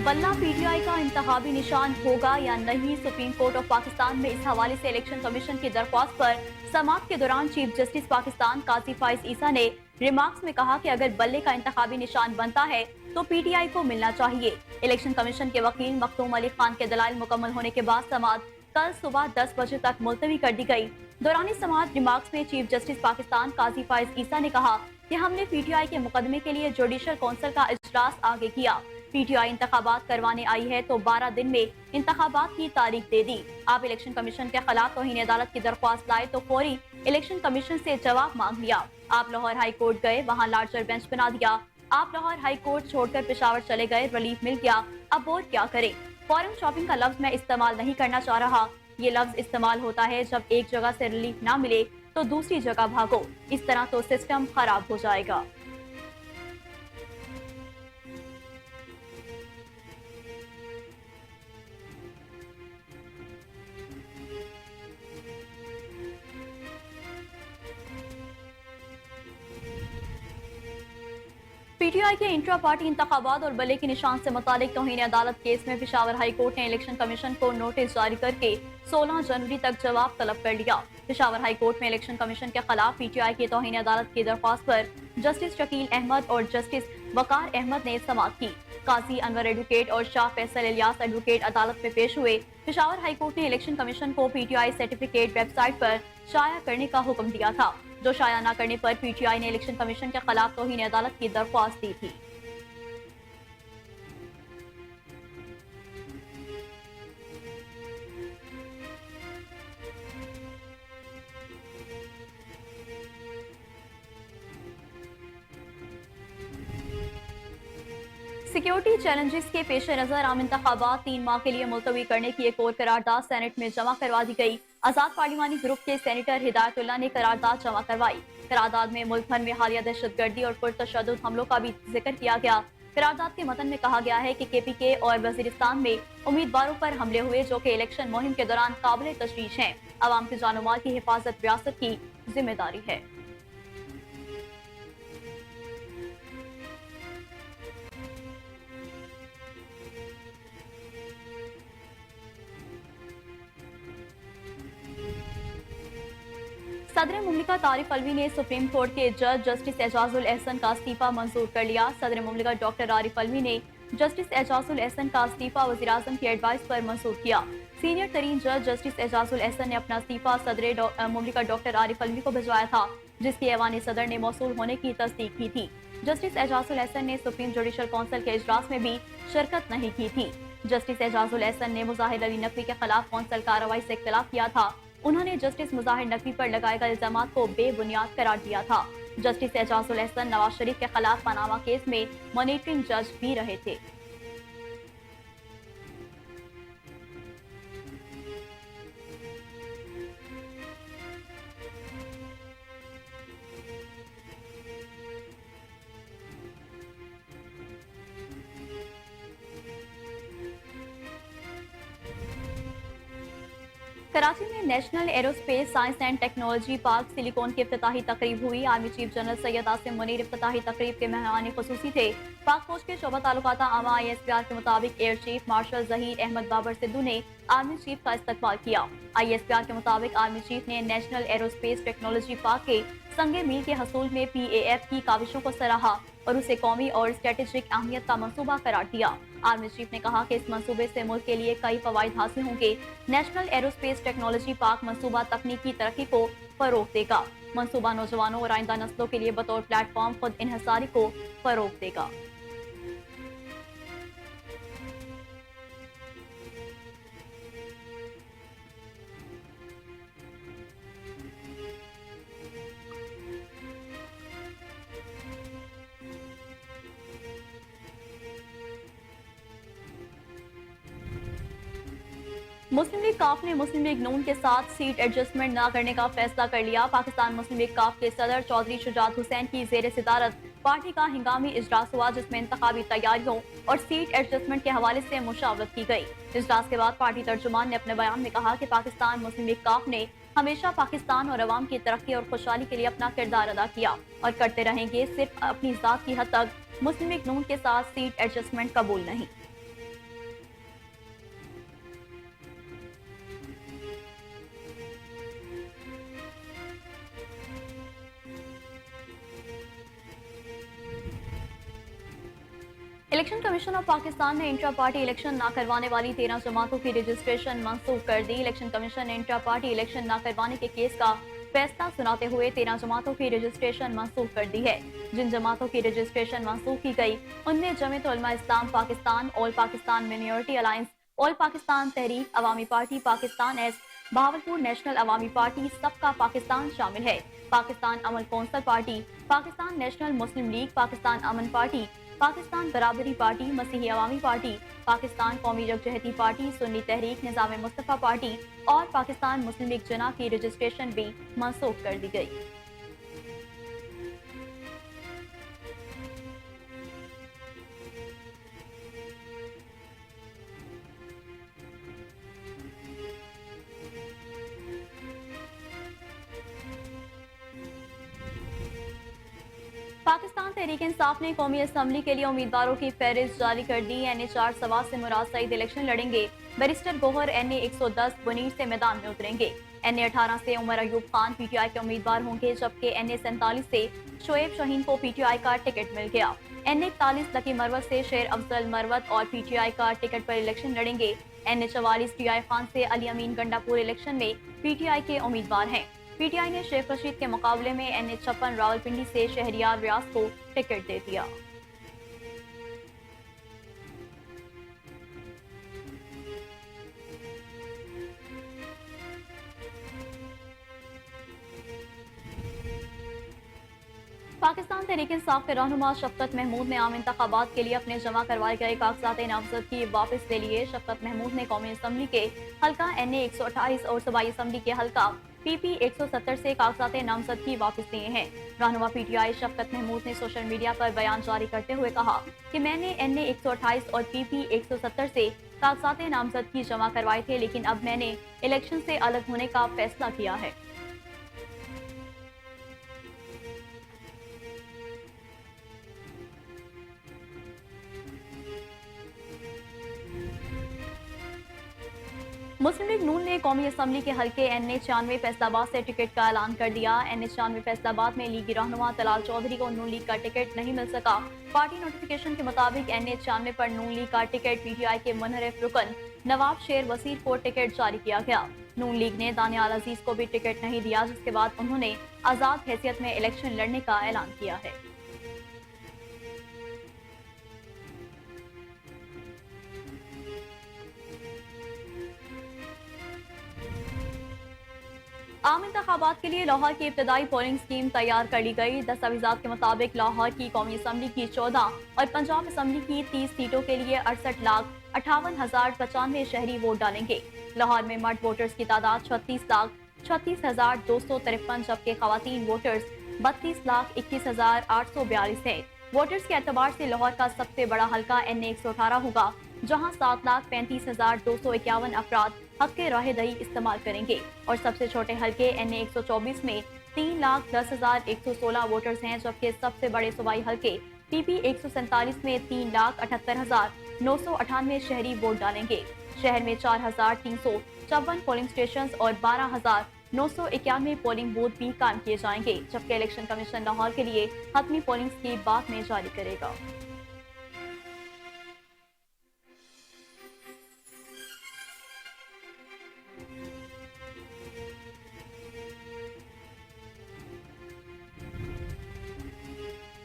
बल्ला पीटीआई का इंतखाबी निशान होगा या नहीं, सुप्रीम कोर्ट ऑफ पाकिस्तान में इस हवाले से इलेक्शन कमीशन की दरख्वास्त पर समाअत के दौरान चीफ जस्टिस पाकिस्तान काजी फाइज ईसा ने रिमार्क्स में कहा कि अगर बल्ले का इंतखाबी निशान बनता है तो पीटीआई को मिलना चाहिए। इलेक्शन कमीशन के वकील मखदूम अली खान के दलाइल मुकम्मल होने के बाद समाअत कल सुबह 10 बजे तक मुलतवी कर दी गई। दौरान समाअत रिमार्क्स में चीफ जस्टिस पाकिस्तान काजी फाइज ईसा ने कहा कि हमने पीटीआई के मुकदमे के लिए जुडिशल कौंसिल का इजलास आगे किया। पीटीआई इंतखाबात करवाने आई है तो 12 दिन में इंतखाबात की तारीख दे दी। आप इलेक्शन कमीशन के खिलाफ तौहीन अदालत की दरख्वास्त लाए तो फौरी इलेक्शन कमीशन से जवाब मांग लिया। आप लाहौर हाई कोर्ट गए, वहाँ लार्जर बेंच बना दिया। आप लाहौर हाई कोर्ट छोड़कर पेशावर चले गए, रिलीफ मिल गया। अब और क्या करें? फॉरेन शॉपिंग का लफ्ज मैं इस्तेमाल नहीं करना चाह रहा। ये लफ्ज इस्तेमाल होता है जब एक जगह से रिलीफ ना मिले तो दूसरी जगह भागो। इस तरह तो सिस्टम खराब हो जाएगा। पीटीआई के इंट्रा पार्टी इंतखाबात और बल्ले के निशान से मुतालिक तौहीन अदालत केस में पेशावर हाई कोर्ट ने इलेक्शन कमीशन को नोटिस जारी करके 16 जनवरी तक जवाब तलब कर लिया। पेशावर हाई कोर्ट में इलेक्शन कमीशन के खिलाफ पीटीआई की तौहीन अदालत की दरख्वास्त पर जस्टिस शकील अहमद और जस्टिस वकार अहमद ने समाअत की। काजी अनवर एडवोकेट और शाह फैसल इलियास एडवोकेट अदालत में पेश हुए। पेशावर हाई कोर्ट ने इलेक्शन कमीशन को पीटीआई सर्टिफिकेट वेबसाइट पर शाया करने का हुक्म दिया था, जो शाया न करने पर पीटीआई ने इलेक्शन कमीशन के खिलाफ तौहीन अदालत की दरख्वास्त दी थी। सिक्योरिटी चैलेंजेस के पेश नजर आम इंतखाबात 3 माह के लिए मुलतवी करने की एक और करारदाद सेनेट में जमा करवा दी गई। आजाद पार्लिमानी ग्रुप के सेनेटर हिदायतुल्लाह ने करारदाद जमा करवाई। करारदाद में मुल्क भर में हालिया दहशतगर्दी और पुरतशद्दुद हमलों का भी जिक्र किया गया। करारदाद के मतन में कहा गया है कि केपीके और वजीरिस्तान में उम्मीदवारों पर हमले हुए जो कि इलेक्शन मुहिम के दौरान काबिल तशवीश हैं। अवाम के जानो माल की हिफाजत रियासत की जिम्मेदारी है। सदर मुमलिकत आरिफ अलवी ने सुप्रीम कोर्ट के जज जस्टिस एजाजुल एहसन का इस्तीफा मंजूर कर लिया। सदर मुमलिकत डॉक्टर आरिफ अलवी ने जस्टिस एजाजुल एहसन का इस्तीफा वज़ीर आज़म की एडवाइस पर मंजूर किया। सीनियर तरीन जज जस्टिस एजाजुल एहसन ने अपना इस्तीफा सदर मुमलिकत डॉक्टर आरिफ अलवी को भिजवाया था, जिसकी ऐवान सदर ने मौसूल होने की तस्दीक की थी। जस्टिस एजाजुल एहसन ने सुप्रीम जुडिशल कौंसिल के इजलास में भी शिरकत नहीं की थी। जस्टिस एजाजुल एहसन ने मुजाहिर अली नकवी के खिलाफ कौंसिल कार्रवाई से इख्तिलाफ किया था। उन्होंने जस्टिस मुजाहिर नकवी पर लगाए गए इल्जामात को बेबुनियाद करार दिया था। जस्टिस एजाजुल एहसन नवाज शरीफ के खिलाफ पनामा केस में मॉनिटरिंग जज भी रहे थे। कराची में national aerospace science and technology park silicon की इफ्तिताही तकरीब हुई। Army chief general Syed Asim Munir इफ्तिताही तकरीब के मेहमान खुसूसी थे। पाक फौज के शोबा ताल्लुकात आमा ISPR के मुताबिक air chief marshal Zaheer Ahmed Babar Sidhu ने आर्मी चीफ का इस्तकबाल किया। ISPR के मुताबिक आर्मी चीफ ने नेशनल एरोस्पेस टेक्नोलॉजी पार्क के संगे मील के हसूल में PAF की काविशों को सराहा और उसे कौमी और स्ट्रेटेजिक अहमियत का मंसूबा करार दिया। आर्मी चीफ ने कहा कि इस मंसूबे से मुल्क के लिए कई फवाइद हासिल होंगे। नेशनल एरोस्पेस टेक्नोलॉजी पार्क मंसूबा तकनीकी तरक्की को फरोग देगा। मंसूबा नौजवानों और आइंदा नस्लों के लिए बतौर प्लेटफॉर्म खुद इन्हसारी को फरोग देगा। मुस्लिम लीग काफ ने मुस्लिम लीग नून के साथ सीट एडजस्टमेंट न करने का फैसला कर लिया। पाकिस्तान मुस्लिम लीग काफ के सदर चौधरी शुजात हुसैन की जेर सदारत पार्टी का हिंगामी इजलास हुआ, जिसमें इंतखाबी तैयारियों और सीट एडजस्टमेंट के हवाले से मुशावरत की गई। इजलास के बाद पार्टी तर्जुमान ने अपने बयान में कहा कि पाकिस्तान मुस्लिम लीग काफ ने हमेशा पाकिस्तान और अवाम की तरक्की और खुशहाली के लिए अपना किरदार अदा किया और करते रहेंगे। सिर्फ अपनी जात की हद तक मुस्लिम लीग नून के साथ सीट एडजस्टमेंट कबूल नहीं। इलेक्शन कमीशन ऑफ पाकिस्तान ने इंट्रा पार्टी इलेक्शन न करवाने वाली 13 जमातों की रजिस्ट्रेशन मंसूख कर दी। इलेक्शन कमीशन ने इंट्रा पार्टी इलेक्शन न करवाने के केस का फैसला सुनाते हुए 13 जमातों की रजिस्ट्रेशन मंसूख कर दी है। जिन जमातों की रजिस्ट्रेशन मंसूख की गई उनमें Jamiat Ulema Islam Pakistan, all Pakistan minority alliance, all Pakistan Tehreek Awami party Pakistan S, Bahawalpur national Awami party, सबका पाकिस्तान शामिल है। Pakistan Amal council party, Pakistan national Muslim league, Pakistan Aman party, Pakistan Barabari party, Masihi Awami party, Pakistan Qaumi Yakjehti party, Sunni Tehreek Nizam Mustafa party और पाकिस्तान मुस्लिम लीग जना की रजिस्ट्रेशन भी मनसूख कर दी गई। पाकिस्तान तहरीक इंसाफ ने कौमी असम्बली के लिए उम्मीदवारों की फहरिस्त जारी कर दी। NA 4 सवा से मुराद सईद इलेक्शन लड़ेंगे। बैरिस्टर गोहर NA 110 बुनीर से मैदान में उतरेंगे। NA 18 से उमर अयूब खान PTI के उम्मीदवार होंगे, जबकि NA 47 से शोएब शाहीन को PTI का टिकट मिल गया। NA 41 लकी मरवत से शेर अफजल मरवत और PTI का टिकट पर इलेक्शन लड़ेंगे। NA 44 TI खान से अली अमीन गंडापुर इलेक्शन में PTI के उम्मीदवार हैं। PTI ने शेख रशीद के मुकाबले में NA 56 रावलपिंडी से शहरियार रियाज को टिकट दे दिया। पाकिस्तान तहरीक इंसाफ के रहनुमा शफकत महमूद ने आम इंतखाबात के लिए अपने जमा करवाए गए कागजात नामजदगी वापस ले लिए। शफकत महमूद ने कौमी असम्बली के हल्का NA 128 और सूबाई असम्बली के हल्का PP 170 से कागजात नामजदगी वापस लिए हैं। रहनुमा PTI शफकत महमूद ने सोशल मीडिया पर बयान जारी करते हुए कहा कि मैंने NA 128 और PP 170 से कागजात नामजदगी जमा करवाए थे, लेकिन अब मैंने इलेक्शन से अलग होने का फैसला किया है। मुस्लिम लीग नून ने कौमी असम्बली के हल्के NA 96 फैसलाबाद से टिकट का ऐलान कर दिया। NA 96 फैसलाबाद में लीगी रहनुमा तलाल चौधरी को नून लीग का टिकट नहीं मिल सका। पार्टी नोटिफिकेशन के मुताबिक NA 96 पर नून लीग का टिकट PTI के मुनहरिफ रुकन नवाब शेर वसीर को टिकट जारी किया गया। नून लीग ने दानियाल अजीज को भी टिकट नहीं दिया, जिसके बाद उन्होंने आजाद हैसियत में इलेक्शन लड़ने का ऐलान किया है। आम इंतखाबात के लिए लाहौर की इब्तदाई पोलिंग स्कीम तैयार कर ली गई। दस्तावेजात के मुताबिक लाहौर की कौमी असम्बली की 14 और पंजाब असम्बली की 30 सीटों के लिए 68,58,095 शहरी वोट डालेंगे। लाहौर में मर्द वोटर्स की तादाद 36,36,253, जबकि खवातीन वोटर्स 32,21,842 है। वोटर्स के एतबार से लाहौर का सबसे बड़ा हल्का NA 118 होगा, जहां 7,35,251 अफराद हक के राह दही इस्तेमाल करेंगे और सबसे छोटे हल्के NA 124 में 3,10,116 वोटर्स हैं, जबकि सबसे बड़े सूबाई हल्के PP 147 में 3,78,998 शहरी वोट डालेंगे। शहर में 4,354 पोलिंग स्टेशन और 12,991 पोलिंग बूथ भी कायम किए जाएंगे, जबकि इलेक्शन कमीशन लाहौर के लिए हतमी पोलिंग स्लीप बाद में जारी करेगा।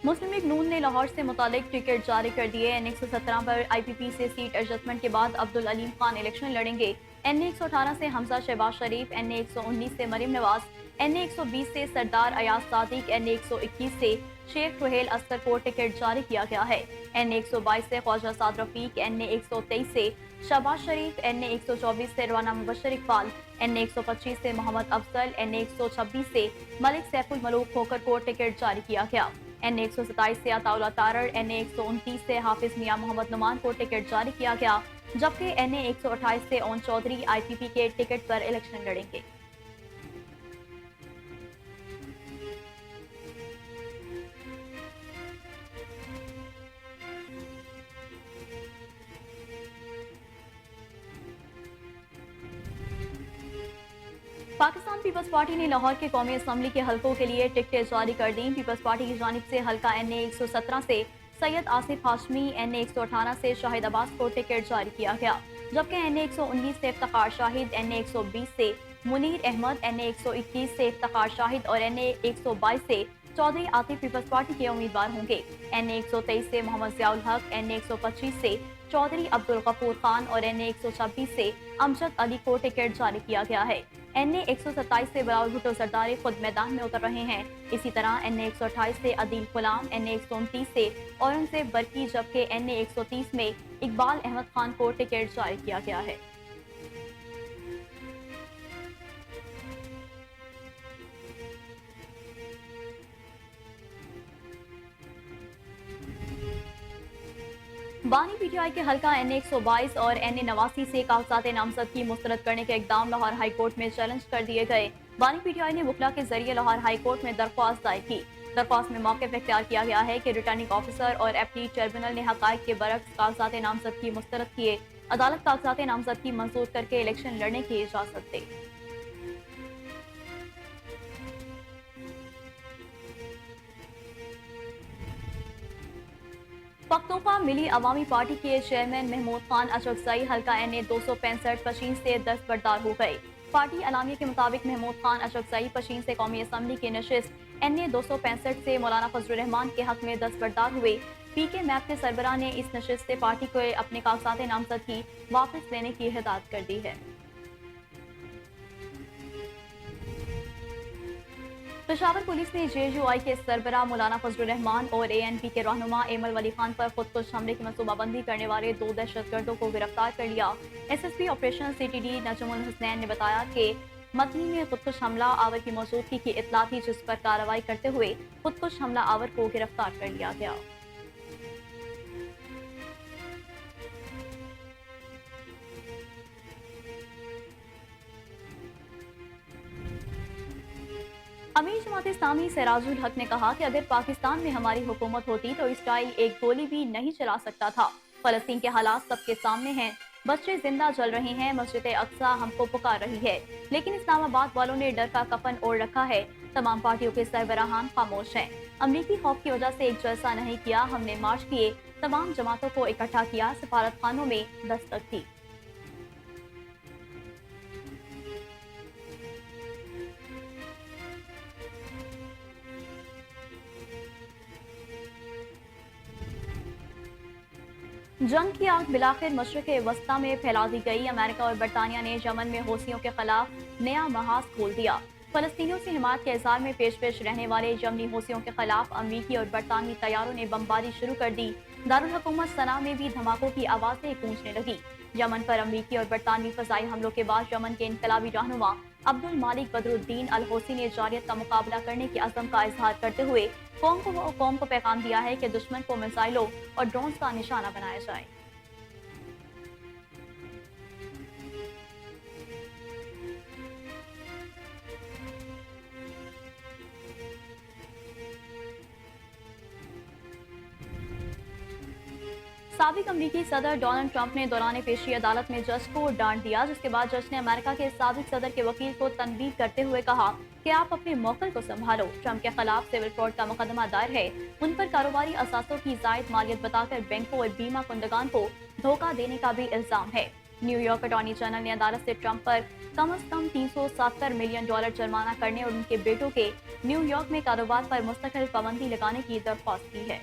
मुस्लिम लीग नून ने लाहौर से मुतालिक टिकट जारी कर दिए। NA 117 पर IPP से सीट एडजस्टमेंट के बाद अब्दुल अलीम खान इलेक्शन लड़ेंगे। NA 118 से हमजा शहबाज शरीफ, NA 119 से मरीम नवाज, NA 120 से सरदार अयाज सादिक, NA 121 से शेख सुहेल अस्कर को टिकट जारी किया गया है। NA 122 से ख्वाजा साद रफीक, NA 123 से शहबाज शरीफ, NA 124 से रवाना मुबशर इकबाल, NA 125 से मोहम्मद अफजल, NA 126 से मलिक सैफुल मलूक होकर को टिकट जारी किया गया। NA 127 से अताउल्ला तारड़, NA 129 से हाफिज मियां मोहम्मद नुमान को टिकट जारी किया गया, जबकि NA 128 से ओन चौधरी IPP के टिकट पर इलेक्शन लड़ेंगे। पाकिस्तान पीपल्स पार्टी ने लाहौर के कौमी असम्बली के हल्कों के लिए टिकटें जारी कर दी। पीपल्स पार्टी की जानिब से हल्का NA 117 से सैयद आसिफ हाशमी NA 118 से शाहिद अब्बास को टिकट जारी किया गया, जबकि NA 119 से इफ्तिखार शाहिद, NA 120 से मुनीर अहमद, NA 121 से इफ्तिखार शाहिद और NA 122 से चौधरी आतिफ पीपल्स पार्टी के उम्मीदवार होंगे। NA 123 से मोहम्मद जियाउल हक, NA 125 से चौधरी अब्दुल गफूर खान और NA 126 से अमजद अली को टिकट जारी किया गया है। NA 127 से बिलावल भुट्टो सरदारी खुद मैदान में उतर रहे हैं। इसी तरह NA 128 से अदील गुलाम, NA 129 से औरंगजेब बरकी, जबकि NA 130 में इकबाल अहमद खान को टिकट जारी किया गया है। बानी PTI के हल्का NA 122 और NA 89 से कागजात नामजदगी मुस्तरद करने के इकदाम लाहौर हाई कोर्ट में चैलेंज कर दिए गए। बानी PTI ने वकला के जरिए लाहौर हाई कोर्ट में दरख्वास्त दायर की। दरख्वास्त में मौक़िफ़ इख्तियार किया गया है कि रिटर्निंग ऑफिसर और अपील ट्रिब्यूनल ने हक़ाइक़ के बरक्स कागजात नामजदगी मुस्तरद किए। अदालत कागजात नामजदगी मंजूर करके इलेक्शन लड़ने की इजाज़त दे। पख्तूनख्वा मिली अवामी पार्टी के चेयरमैन महमूद खान अशरफजई हल्का NA 265 पशीन से दस्तबरदार हो गए। पार्टी अलामिया के मुताबिक महमूद खान अशरफजई पशीन से कौमी असम्बली की नशिस्त NA 265 से मौलाना फजलुर रहमान के हक में दस्तबरदार हुए। PK मैप के सरबराह ने इस नशिस्त से पार्टी को अपने कागजात नामजदगी वापस लेने की हिदायत कर दी है। पेशावर पुलिस ने JUI के सरबराह मौलाना फजलुर रहमान और ANP के रहनुमा एमल वली खान पर खुदकुश हमले की मनसूबाबंदी करने वाले 2 दहशतगर्दों को गिरफ्तार कर लिया। SSP operation CTD Najmul Husnain ने बताया कि मतनी में खुदकुश हमला आवर की मौजूदगी की इत्तला थी, जिस पर कार्रवाई करते हुए खुदकुश हमला आवर को गिरफ्तार कर लिया गया। अमीर जमात इस्लामी सिराजुल हक ने कहा कि अगर पाकिस्तान में हमारी हुकूमत होती तो इसराइल एक गोली भी नहीं चला सकता था। फलस्तीन के हालात सबके सामने हैं, बच्चे जिंदा जल रहे हैं, मस्जिद अक्सा हमको पुकार रही है, लेकिन इस्लामाबाद वालों ने डर का कफन ओढ़ रखा है। तमाम पार्टियों के सरबराहान खामोश हैं। अमरीकी खौफ की वजह से एक जलसा नहीं किया, हमने मार्च किए, तमाम जमातों को इकट्ठा किया, सफारत खानों में दस्तक दी। जंग की आग बिलाखिर मशरिक़ वस्ता में फैला दी गई। अमेरिका और बरतानिया ने यमन में हौसियों के खिलाफ नया महाज खोल दिया। फलस्तीनियों से हिमायत के इज़हार में पेश पेश रहने वाले यमनी हौसियों के खिलाफ अमरीकी और बरतानवी तैयारों ने बमबारी शुरू कर दी। दारुल हुकूमत सना में भी धमाकों की आवाज़ें गूंजने लगी। यमन पर अमरीकी और बरतानवी फ़ज़ाई हमलों के बाद यमन के इनकलाबी रहनुमा अब्दुल मालिक बदरुद्दीन अल हौसी ने जारियत का मुकाबला करने की अज़म का इजहार करते हुए कौम को पैगाम दिया है कि दुश्मन को मिसाइलों और ड्रोन्स का निशाना बनाया जाए। साबिक अमरीकी सदर डोनाल्ड ट्रंप ने दौरान पेशी अदालत में जज को डांट दिया, जिसके बाद जज ने अमेरिका के साबिक सदर के वकील को तनबीह करते हुए कहा कि आप अपने मौक़िफ़ को संभालो। ट्रंप के खिलाफ सिविल फ्रॉड का मुकदमा दायर है। उन पर कारोबारी असासों की जायद मालियत बताकर बैंकों और बीमा कुंदगान को धोखा देने का भी इल्जाम है। न्यूयॉर्क अटॉर्नी जनरल ने अदालत से ट्रंप पर कम अज कम $370 मिलियन जुर्माना करने और उनके बेटों के न्यूयॉर्क में कारोबार पर मुस्तकिल पाबंदी लगाने की दरख्वास्त की है।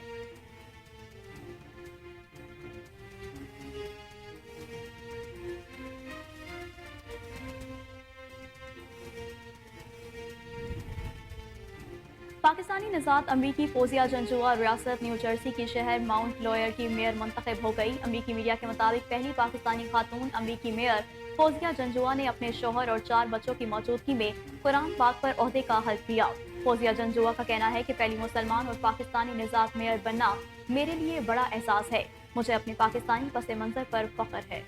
पाकिस्तानी निजात अमरीकी फौजिया जंजुआ रियासत न्यू जर्सी की शहर माउंट लॉयर की मेयर मुंतखब हो गई। अमरीकी मीडिया के मुताबिक पहली पाकिस्तानी खातून अमरीकी मेयर फौजिया जंजुआ ने अपने शौहर और 4 बच्चों की मौजूदगी में कुरान पाक पर ओहदे का हल्फ लिया। फौजिया जंजुआ का कहना है कि पहली मुसलमान और पाकिस्तानी निजात मेयर बनना मेरे लिए बड़ा एहसास है। मुझे अपने पाकिस्तानी पस मंजर पर फख्र है।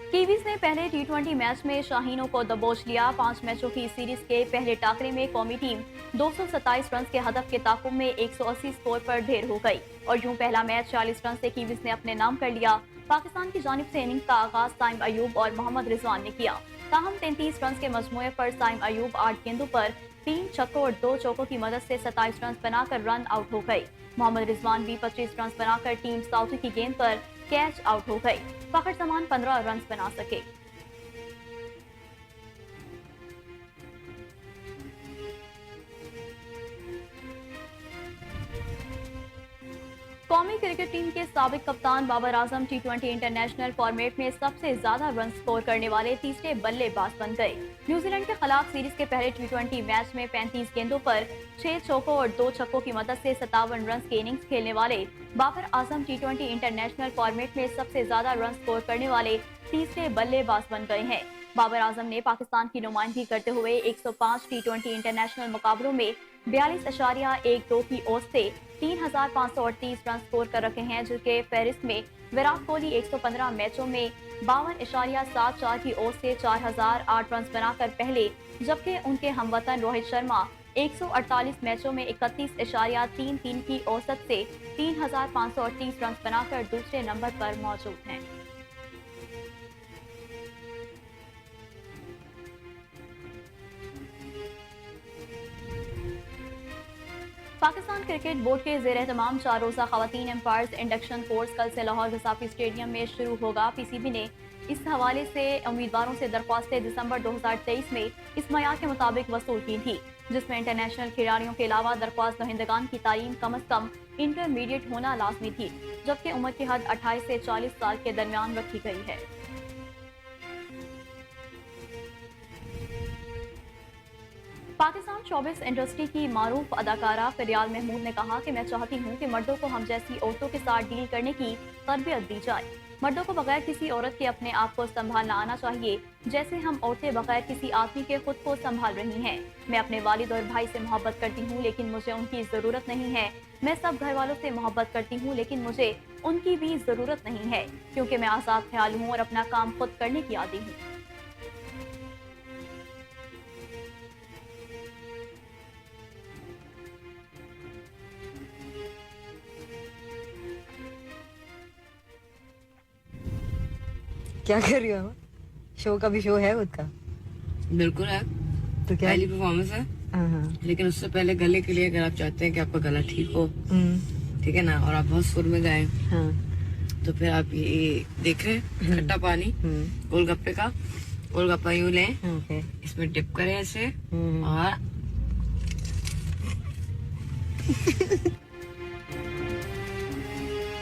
कीवीज ने पहले T20 मैच में शाहीनों को दबोच लिया। 5 मैचों की सीरीज के पहले टाकरे में कौमी टीम 227 रन के हदफ के ताकुब में 180 स्कोर पर ढेर हो गई और यूं पहला मैच 40 रन से कीवीज ने अपने नाम कर लिया। पाकिस्तान की जानिब से इनिंग का आगाज ताइम अयूब और मोहम्मद रिजवान ने किया। ताहम 33 रन के मजमूए पर साइम अयूब 8 गेंदों पर 3 छक्कों और 2 चौकों की मदद से 27 रन बनाकर रन आउट हो गई। मोहम्मद रिजवान भी 25 रन बनाकर टीम साउथी की गेंद पर कैच आउट हो गई। फखर जमान 15 रन बना सके। कौमी क्रिकेट टीम के साबिक कप्तान Babar Azam T20 international format में सबसे ज्यादा रन स्कोर करने वाले तीसरे बल्लेबाज बन गए। न्यूजीलैंड के खिलाफ सीरीज के पहले T20 मैच में 35 गेंदों पर 6 चौकों और 2 छक्कों की मदद से 57 रन की इनिंग्स खेलने वाले Babar Azam T20 international format में सबसे ज्यादा रन स्कोर करने वाले तीसरे बल्लेबाज बन गए हैं। बाबर आजम ने पाकिस्तान की नुमाइंदगी करते हुए 105 T20 इंटरनेशनल मुकाबलों में 42.12 की औसत से 3,538 रन स्कोर कर रखे हैं, जिसके फहरिस्त में विराट कोहली 115 मैचों में 52.74 की औसत से 4,008 रन बनाकर पहले, जबकि उनके हमवतन रोहित शर्मा 148 मैचों में 31.33 की औसत से 3,538 रन बनाकर दूसरे नंबर पर मौजूद हैं। पाकिस्तान क्रिकेट बोर्ड के जेर एहतमाम 4 रोजा खवातीन एम्पायर्स इंडक्शन कोर्स कल से लाहौर गसाफी स्टेडियम में शुरू होगा। पीसीबी ने इस हवाले से उम्मीदवारों से दरख्वास्तें दिसंबर 2023 में इस मयार के मुताबिक वसूल की थी, जिसमें इंटरनेशनल खिलाड़ियों के अलावा दरख्वास्त दहिंदगान की तालीम कम अज कम इंटरमीडिएट होना लाजमी थी, जबकि उम्र की हद 28 से 40 साल के दरमियान रखी गई है। पाकिस्तान शोबिस इंडस्ट्री की मारूफ अदाकारा फरियाल महमूद ने कहा कि मैं चाहती हूँ कि मर्दों को हम जैसी औरतों के साथ डील करने की तरबियत दी जाए। मर्दों को बगैर किसी औरत के अपने आप को संभालना आना चाहिए, जैसे हम औरतें बगैर किसी आदमी के खुद को संभाल रही हैं। मैं अपने वालिद और भाई से मोहब्बत करती हूँ, लेकिन मुझे उनकी जरूरत नहीं है। मैं सब घर वालों से मोहब्बत करती हूँ, लेकिन मुझे उनकी भी जरूरत नहीं है, क्योंकि मैं आजाद ख्याल हूँ और अपना काम खुद करने की आदी हूँ। क्या कर रही हो? शो का भी शो है खुद का? बिल्कुल है। तो क्या? पहली परफॉर्मेंस है। हाँ। लेकिन उससे पहले गले के लिए, अगर आप चाहते हैं कि आपका गला ठीक हो, ठीक है ना, और आप बहुत सुर में गाएं, हाँ। तो फिर आप ये देख रहे हैं खट्टा पानी गोलगप्पे का। गोलगप्पा यूं लें, ओके। इसमें डिप करें ऐसे, और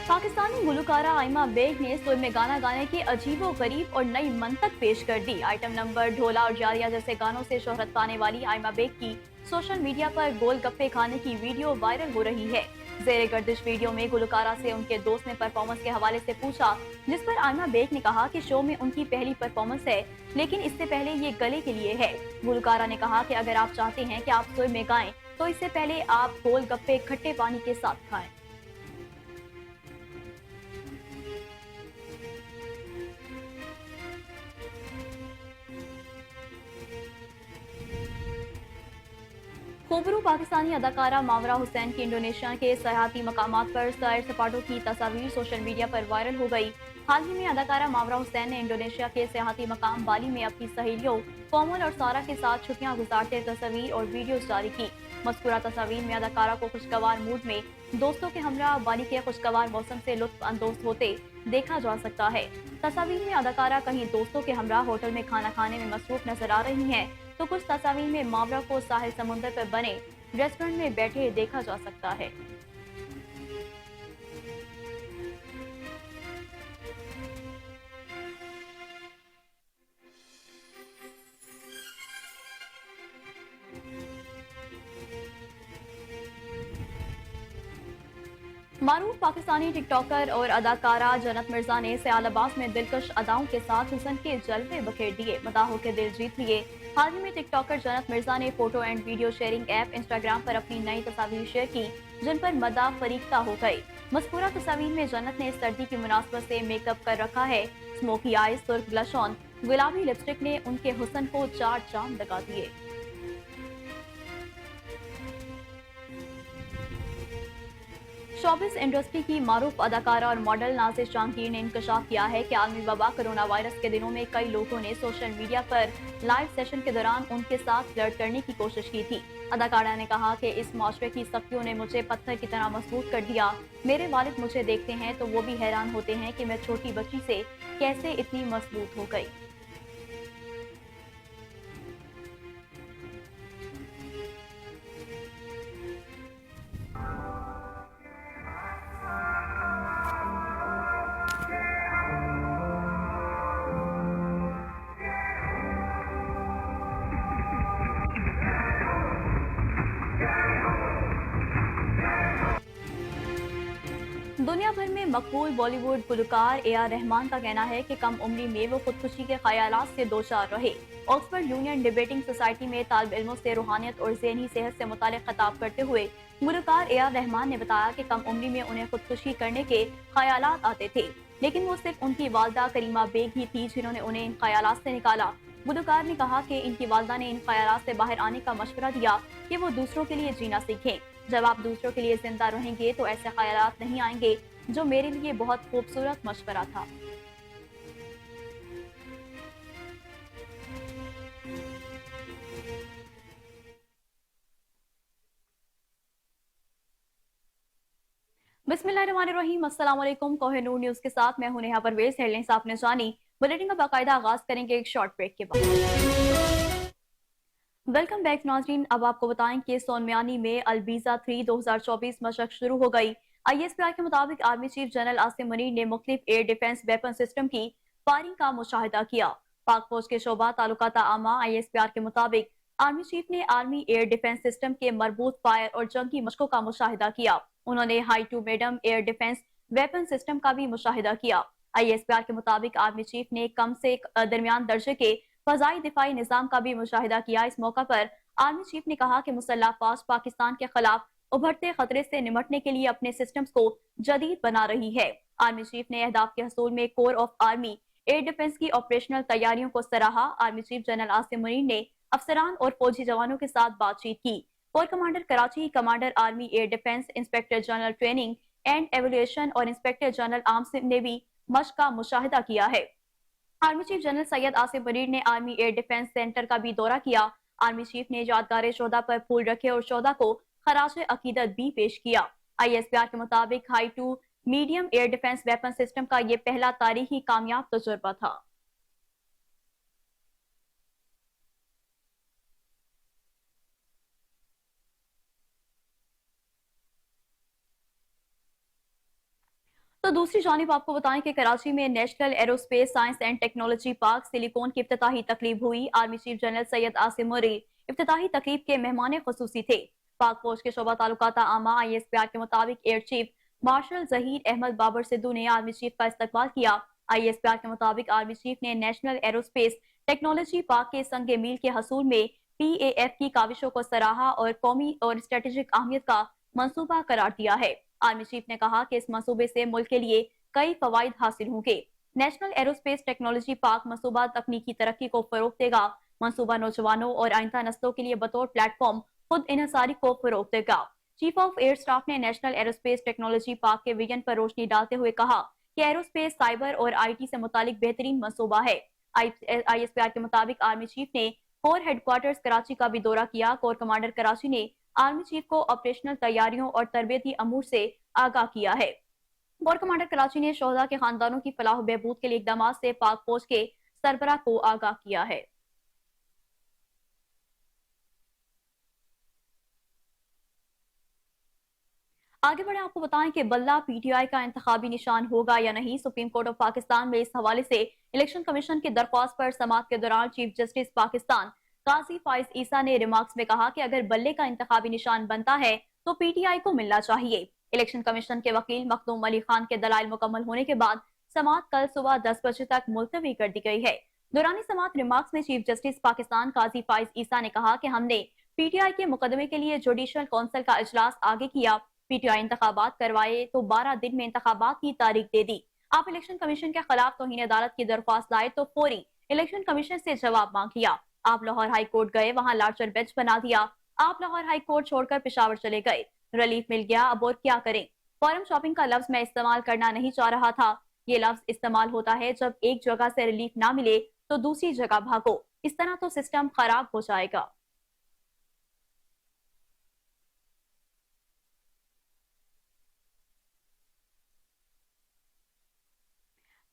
पाकिस्तानी गुलकारा आइमा बेग ने सुर में गाना गाने की अजीबो गरीब और नई मंतक पेश कर दी। आइटम नंबर ढोला और जारिया जैसे गानों से शोहरत पाने वाली आइमा बेग की सोशल मीडिया पर गोलगप्पे खाने की वीडियो वायरल हो रही है। जेरे गर्दिश वीडियो में गुलकारा से उनके दोस्त ने परफॉर्मेंस के हवाले से पूछा, जिस पर आइमा बेग ने कहा कि शो में उनकी पहली परफॉर्मेंस है, लेकिन इससे पहले ये गले के लिए है। गुलकारा ने कहा कि अगर आप चाहते हैं कि आप सुर में गाएं, तो इससे पहले आप गोलगप्पे खट्टे पानी के साथ खाएं। खूबरू पाकिस्तानी अदाकारा मावरा हुसैन की इंडोनेशिया के सयाहती मकामात पर सैर सपाटों की तस्वीर सोशल मीडिया पर वायरल हो गई। हाल ही में अदाकारा मावरा हुसैन ने इंडोनेशिया के सयाहती मकाम बाली में अपनी सहेलियों कोमल और सारा के साथ छुट्टियां गुजारते तस्वीर और वीडियोस जारी की। मज़कूरा तस्वीर में अदाकारा को खुशगवार मूड में दोस्तों के हमरा बाली के खुशगवार मौसम से लुत्फ अंदोज होते देखा जा सकता है। तस्वीर में अदाकारा कहीं दोस्तों के हमरा होटल में खाना खाने में मसरूफ नजर आ रही हैं, तो कुछ तस्वीर में मावरा को साहिल समुद्र पर बने रेस्टोरेंट में बैठे देखा जा सकता है। मारूफ पाकिस्तानी टिकटॉकर और अदाकारा जन्नत मिर्जा ने सयालबाज में दिलकश अदाओं के साथ हुस्न के जलवे बखेर दिए, मदाहों के दिल जीत लिए। हाल ही में टिकटॉकर जन्नत मिर्जा ने photo and video sharing app Instagram पर अपनी नई तस्वीर शेयर की, जिन पर मदा फरीख्ता हो गई। मज़कूरा तस्वीर में जन्नत ने सर्दी की मुनासबत से मेकअप कर रखा है। स्मोकी आईज, सुर्ख ब्लश ऑन, गुलाबी लिपस्टिक ने उनके हुस्न को चार चांद लगा दिए। शोबिस इंडस्ट्री की मारूफ अदाकारा और मॉडल नाज़िर जहांगीर ने इंकशाफ किया है कि आलमी वबा कोरोना वायरस के दिनों में कई लोगों ने सोशल मीडिया पर लाइव सेशन के दौरान उनके साथ फ्लर्ट करने की कोशिश की थी। अदाकारा ने कहा कि इस माशरे की सख्तियों ने मुझे पत्थर की तरह मजबूत कर दिया। मेरे वालिद मुझे देखते हैं तो वो भी हैरान होते हैं कि मैं छोटी बच्ची से कैसे इतनी मजबूत हो गई। दुनिया भर में मकबूल बॉलीवुड गुलकार ए.आर. रहमान का कहना है कि कम उम्री में वो खुदकुशी के ख्यालात से दोचार रहे। ऑक्सफोर्ड यूनियन डिबेटिंग सोसाइटी में तालिब इल्मों से रूहानियत और ज़हनी सेहत से मुतालिक खिताब करते हुए गुलकार ए.आर. रहमान ने बताया कि कम उम्री में उन्हें खुदकुशी करने के ख्यालात आते थे, लेकिन वो सिर्फ उनकी वालदा करीमा बेग ही थी जिन्होंने उन्हें इन ख्यालात से निकाला। गुलकार ने कहा कि इनकी वालदा ने इन ख्यालात से बाहर आने का मशवरा दिया कि वो दूसरों के लिए जीना सीखें। जब आप दूसरों के लिए जिंदा रहेंगे तो ऐसे ख्यालात नहीं आएंगे, जो मेरे लिए बहुत खूबसूरत मशवरा था। बिस्मिल्लाहिर्रहमानिर्रहीम, अस्सलाम वालेकुम। कोहिनूर न्यूज के साथ मैं हूं नेहा परवेज। हेडलाइंस आपने जानी, बुलेटिन का बाकायदा आगाज करेंगे एक शॉर्ट ब्रेक के बाद। वेलकम बैक नाज़रीन। अब आपको बताएं कि सोनमियानी में अलबीजा 3 2024 मशक शुरू हो गई। ISPR के मुताबिक army chief general Asim Munir ने मुख्तलिफ एयर डिफेंस वेपन सिस्टम की फायरिंग का मुशाहिदा किया। पाक फौज के शोबा ताल्लुकात आमा ISPR के मुताबिक आर्मी चीफ ने आर्मी एयर डिफेंस सिस्टम के मरबूत फायर और जंगी मशकों का मुशाहिदा किया। उन्होंने high to medium air defence weapon system का भी मुशाहिदा किया। ISPR के मुताबिक आर्मी चीफ ने कम से दरमियान दर्जे के फजाई दिफाई निजाम का भी मुशाहिदा किया। इस मौका पर आर्मी चीफ ने कहा कि मुसल्लह फौज पाकिस्तान के खिलाफ उभरते खतरे से निमटने के लिए अपने सिस्टम्स को जदीद बना रही है। आर्मी चीफ ने अहदाफ के हसूल में core of army air defence की ऑपरेशनल तैयारियों को सराहा। Army chief general Asim Munir ने अफसरान और फौजी जवानों के साथ बातचीत की। Core commander Karachi, commander army air defence, inspector general training and evolution और इंस्पेक्टर जनरल आर्म्स ने भी मशक का मुशाहिदा किया है। Army chief general Syed Asim Munir ने आर्मी एयर डिफेंस सेंटर का भी दौरा किया। आर्मी चीफ ने यादगार शोदा पर फूल रखे और शोदा को खराज अकीदत भी पेश किया। ISPR के मुताबिक high to medium air defence weapon system का ये पहला तारीखी कामयाब तजुर्बा था। तो दूसरी जानिब आपको बताएं कि कराची में national aerospace science and technology park silicon की इफ्तिताही तकरीब हुई। Army chief general Syed Asim Munir इफ्तिताही तकरीब के मेहमान खुसूसी थे। पाक फौज के शोबा ताल्लुकात आमा ISPR के मुताबिक air chief marshal Zaheer Ahmed Babar Sidhu ने आर्मी चीफ का इस्तकबाल किया। ISPR के मुताबिक आर्मी चीफ ने नेशनल एरोस्पेस टेक्नोलॉजी पार्क के संगे मील के हसूल में PAF की काविशों को सराहा और कौमी और स्ट्रेटेजिक अहमियत का मंसूबा करार दिया है। आर्मी चीफ ने कहा कि इस मंसूबे से मुल्क के लिए कई फवाइद हासिल होंगे। नेशनल एरोस्पेस टेक्नोलॉजी पार्क मंसूबा तकनीकी तरक्की को फरोग देगा। मंसूबा नौजवानों और आइंदा नस्लों के लिए बतौर प्लेटफॉर्म खुद इन्हसारी को फरोग देगा। चीफ ऑफ एयर स्टाफ ने नेशनल एरोस्पेस टेक्नोलॉजी पार्क के विजन पर रोशनी डालते हुए कहा कि एरोस्पेस, साइबर और IT से मुतालिक बेहतरीन मंसूबा है। ISPR के मुताबिक आर्मी चीफ ने कोर हेडक्वार्टर्स कराची का भी दौरा किया। कोर कमांडर कराची ने आर्मी चीफ को ऑपरेशनल तैयारियों और तरबियती अमूर से आगाह किया है। कोर कमांडर कराची ने शोहदा के खानदानों की फलाह बहबूद के लिए इकदाम से पाक फौज के सरबराह को आगाह किया है। आगे बढ़े आपको बताएं कि बल्ला PTI का इंतखाबी निशान होगा या नहीं। सुप्रीम कोर्ट ऑफ पाकिस्तान में इस हवाले से इलेक्शन कमीशन की दरख्वास्त पर समाअत के दौरान चीफ जस्टिस पाकिस्तान काजी फाइज ईसा ने रिमार्क्स में कहा कि अगर बल्ले का इंतखाबी निशान बनता है तो PTI को मिलना चाहिए। इलेक्शन कमीशन के वकील मखदूम अली खान के दलाइल मुकम्मल होने के बाद समाअत कल सुबह 10 बजे तक मुलतवी कर दी गई है। दौरानी समाअत रिमार्क्स में चीफ जस्टिस पाकिस्तान काजी फाइज ईसा ने कहा कि हमने PTI के मुकदमे के लिए जुडिशल काउंसिल का इजलास आगे किया। PTI इंतखाबात करवाए तो 12 दिन में इंतखाबात की तारीख दे दी। आप इलेक्शन कमीशन के खिलाफ तौहीन अदालत की दरख्वास्त लाए तो फौरी इलेक्शन कमीशन से जवाब मांग लिया। आप लाहौर हाई कोर्ट गए, वहां लार्जर बेंच बना दिया। आप लाहौर हाई कोर्ट छोड़कर पेशावर चले गए, रिलीफ मिल गया, अब और क्या करें। फॉरम शॉपिंग का लफ्ज मैं इस्तेमाल करना नहीं चाह रहा था। ये लफ्ज इस्तेमाल होता है जब एक जगह से रिलीफ ना मिले तो दूसरी जगह भागो। इस तरह तो सिस्टम खराब हो जाएगा।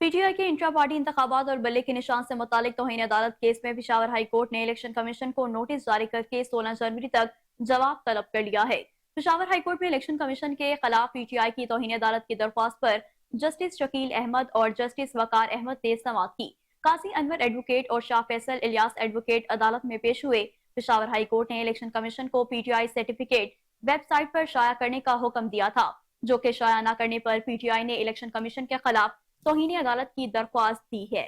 पीटीआई के इंट्रा पार्टी इंतखाबात और बल्ले के निशान से मुतालिक तौहीन अदालत केस में पिशावर हाई कोर्ट ने इलेक्शन कमीशन को नोटिस जारी करके 16 जनवरी तक जवाब तलब कर लिया है। पिशावर हाई कोर्ट में इलेक्शन कमीशन के खिलाफ पीटीआई की तौहीन अदालत की दरख्वास्त पर जस्टिस शकील अहमद और जस्टिस वकार अहमद ने समाअत की। काजी अनवर एडवोकेट और शाह फैसल इलियास एडवोकेट अदालत में पेश हुए। पिशावर हाई कोर्ट ने इलेक्शन कमीशन को पीटीआई सर्टिफिकेट वेबसाइट पर शाया करने का हुक्म दिया था, जो कि शाया न करने पर पीटीआई ने इलेक्शन कमीशन के खिलाफ तौहीन अदालत की दरख्वास्त दी है।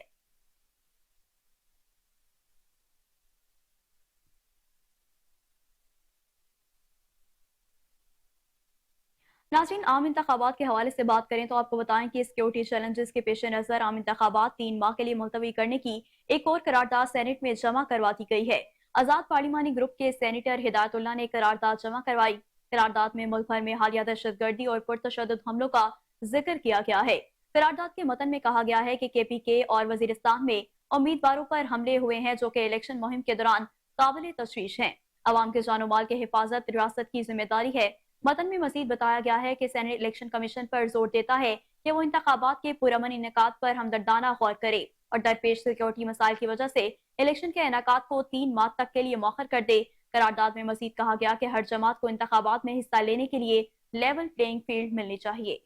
नाज़रीन, आम इंतखाबात के हवाले से बात करें तो आपको बताएं कि सिक्योरिटी चैलेंजेस के पेश नजर आम इंतखाबात 3 माह के लिए मुलतवी करने की एक और करारदाद सेनेट में जमा करवा दी गई है। आजाद पार्लिमानी ग्रुप के सेनेटर हिदायतुल्लाह ने करारदाद जमा करवाई। करारदाद में मुल्क भर में हालिया दहशतगर्दी और पुरतशद्दुद हमलों का जिक्र किया गया है। करारदाद के मतन में कहा गया है कि केपीके और वजीरिस्तान में उम्मीदवारों पर हमले हुए हैं जो कि इलेक्शन मुहिम के दौरान काबिल तशवीश हैं। अवाम के जानो माल की हिफाजत रियासत की जिम्मेदारी है। मतन में मजीद बताया गया है कि सेनेट इलेक्शन कमीशन पर जोर देता है कि वो इंतखाबात के पुरअमन इनेकाद पर हमदर्दाना गौर करे और दरपेश सिक्योरिटी मसाइल की वजह से इलेक्शन के इनेकाद को 3 माह तक के लिए मौखर कर दे। करारदाद में मजीद कहा गया कि हर जमात को इंतखाबात में हिस्सा लेने के लिए लेवल प्लेइंग फील्ड मिलनी चाहिए।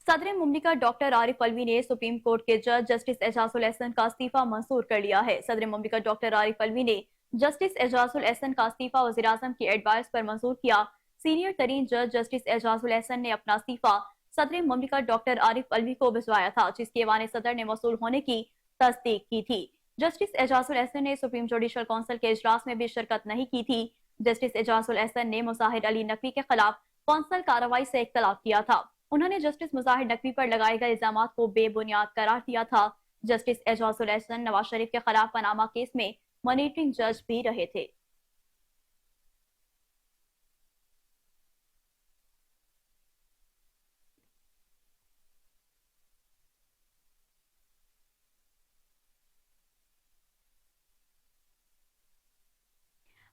सदर मुमलिकत डॉक्टर आरिफ अलवी ने सुप्रीम कोर्ट के जज जस्टिस एजाजुल एहसन का इस्तीफा मंजूर कर लिया है। सदर मुमलिकत डॉक्टर आरिफ अलवी ने जस्टिस एजाजुल एहसन का इस्तीफा वज़ीर आज़म की एडवाइस पर मंजूर किया। सीनियर तरीन जज जस्टिस एजाजुल एहसन ने अपना इस्तीफा सदर मुमलिकत डॉक्टर आरिफ अलवी को भिजवाया था, जिसकी ऐवान सदर ने मौसूल होने की तस्दीक की थी। जस्टिस एजाजुल एहसन ने सुप्रीम जुडिशल काउंसिल के इजलास में भी शिरकत नहीं की थी। जस्टिस एजाजुल एहसन ने मुजाहिर अली नकवी के खिलाफ कौंसल कार्रवाई से इख्तलाफ किया था। उन्होंने जस्टिस मुजाहिर नकवी पर लगाए गए इल्जामात को बेबुनियाद करार दिया था। जस्टिस एजाजुल एहसन नवाज शरीफ के खिलाफ पनामा केस में मॉनिटरिंग जज भी रहे थे।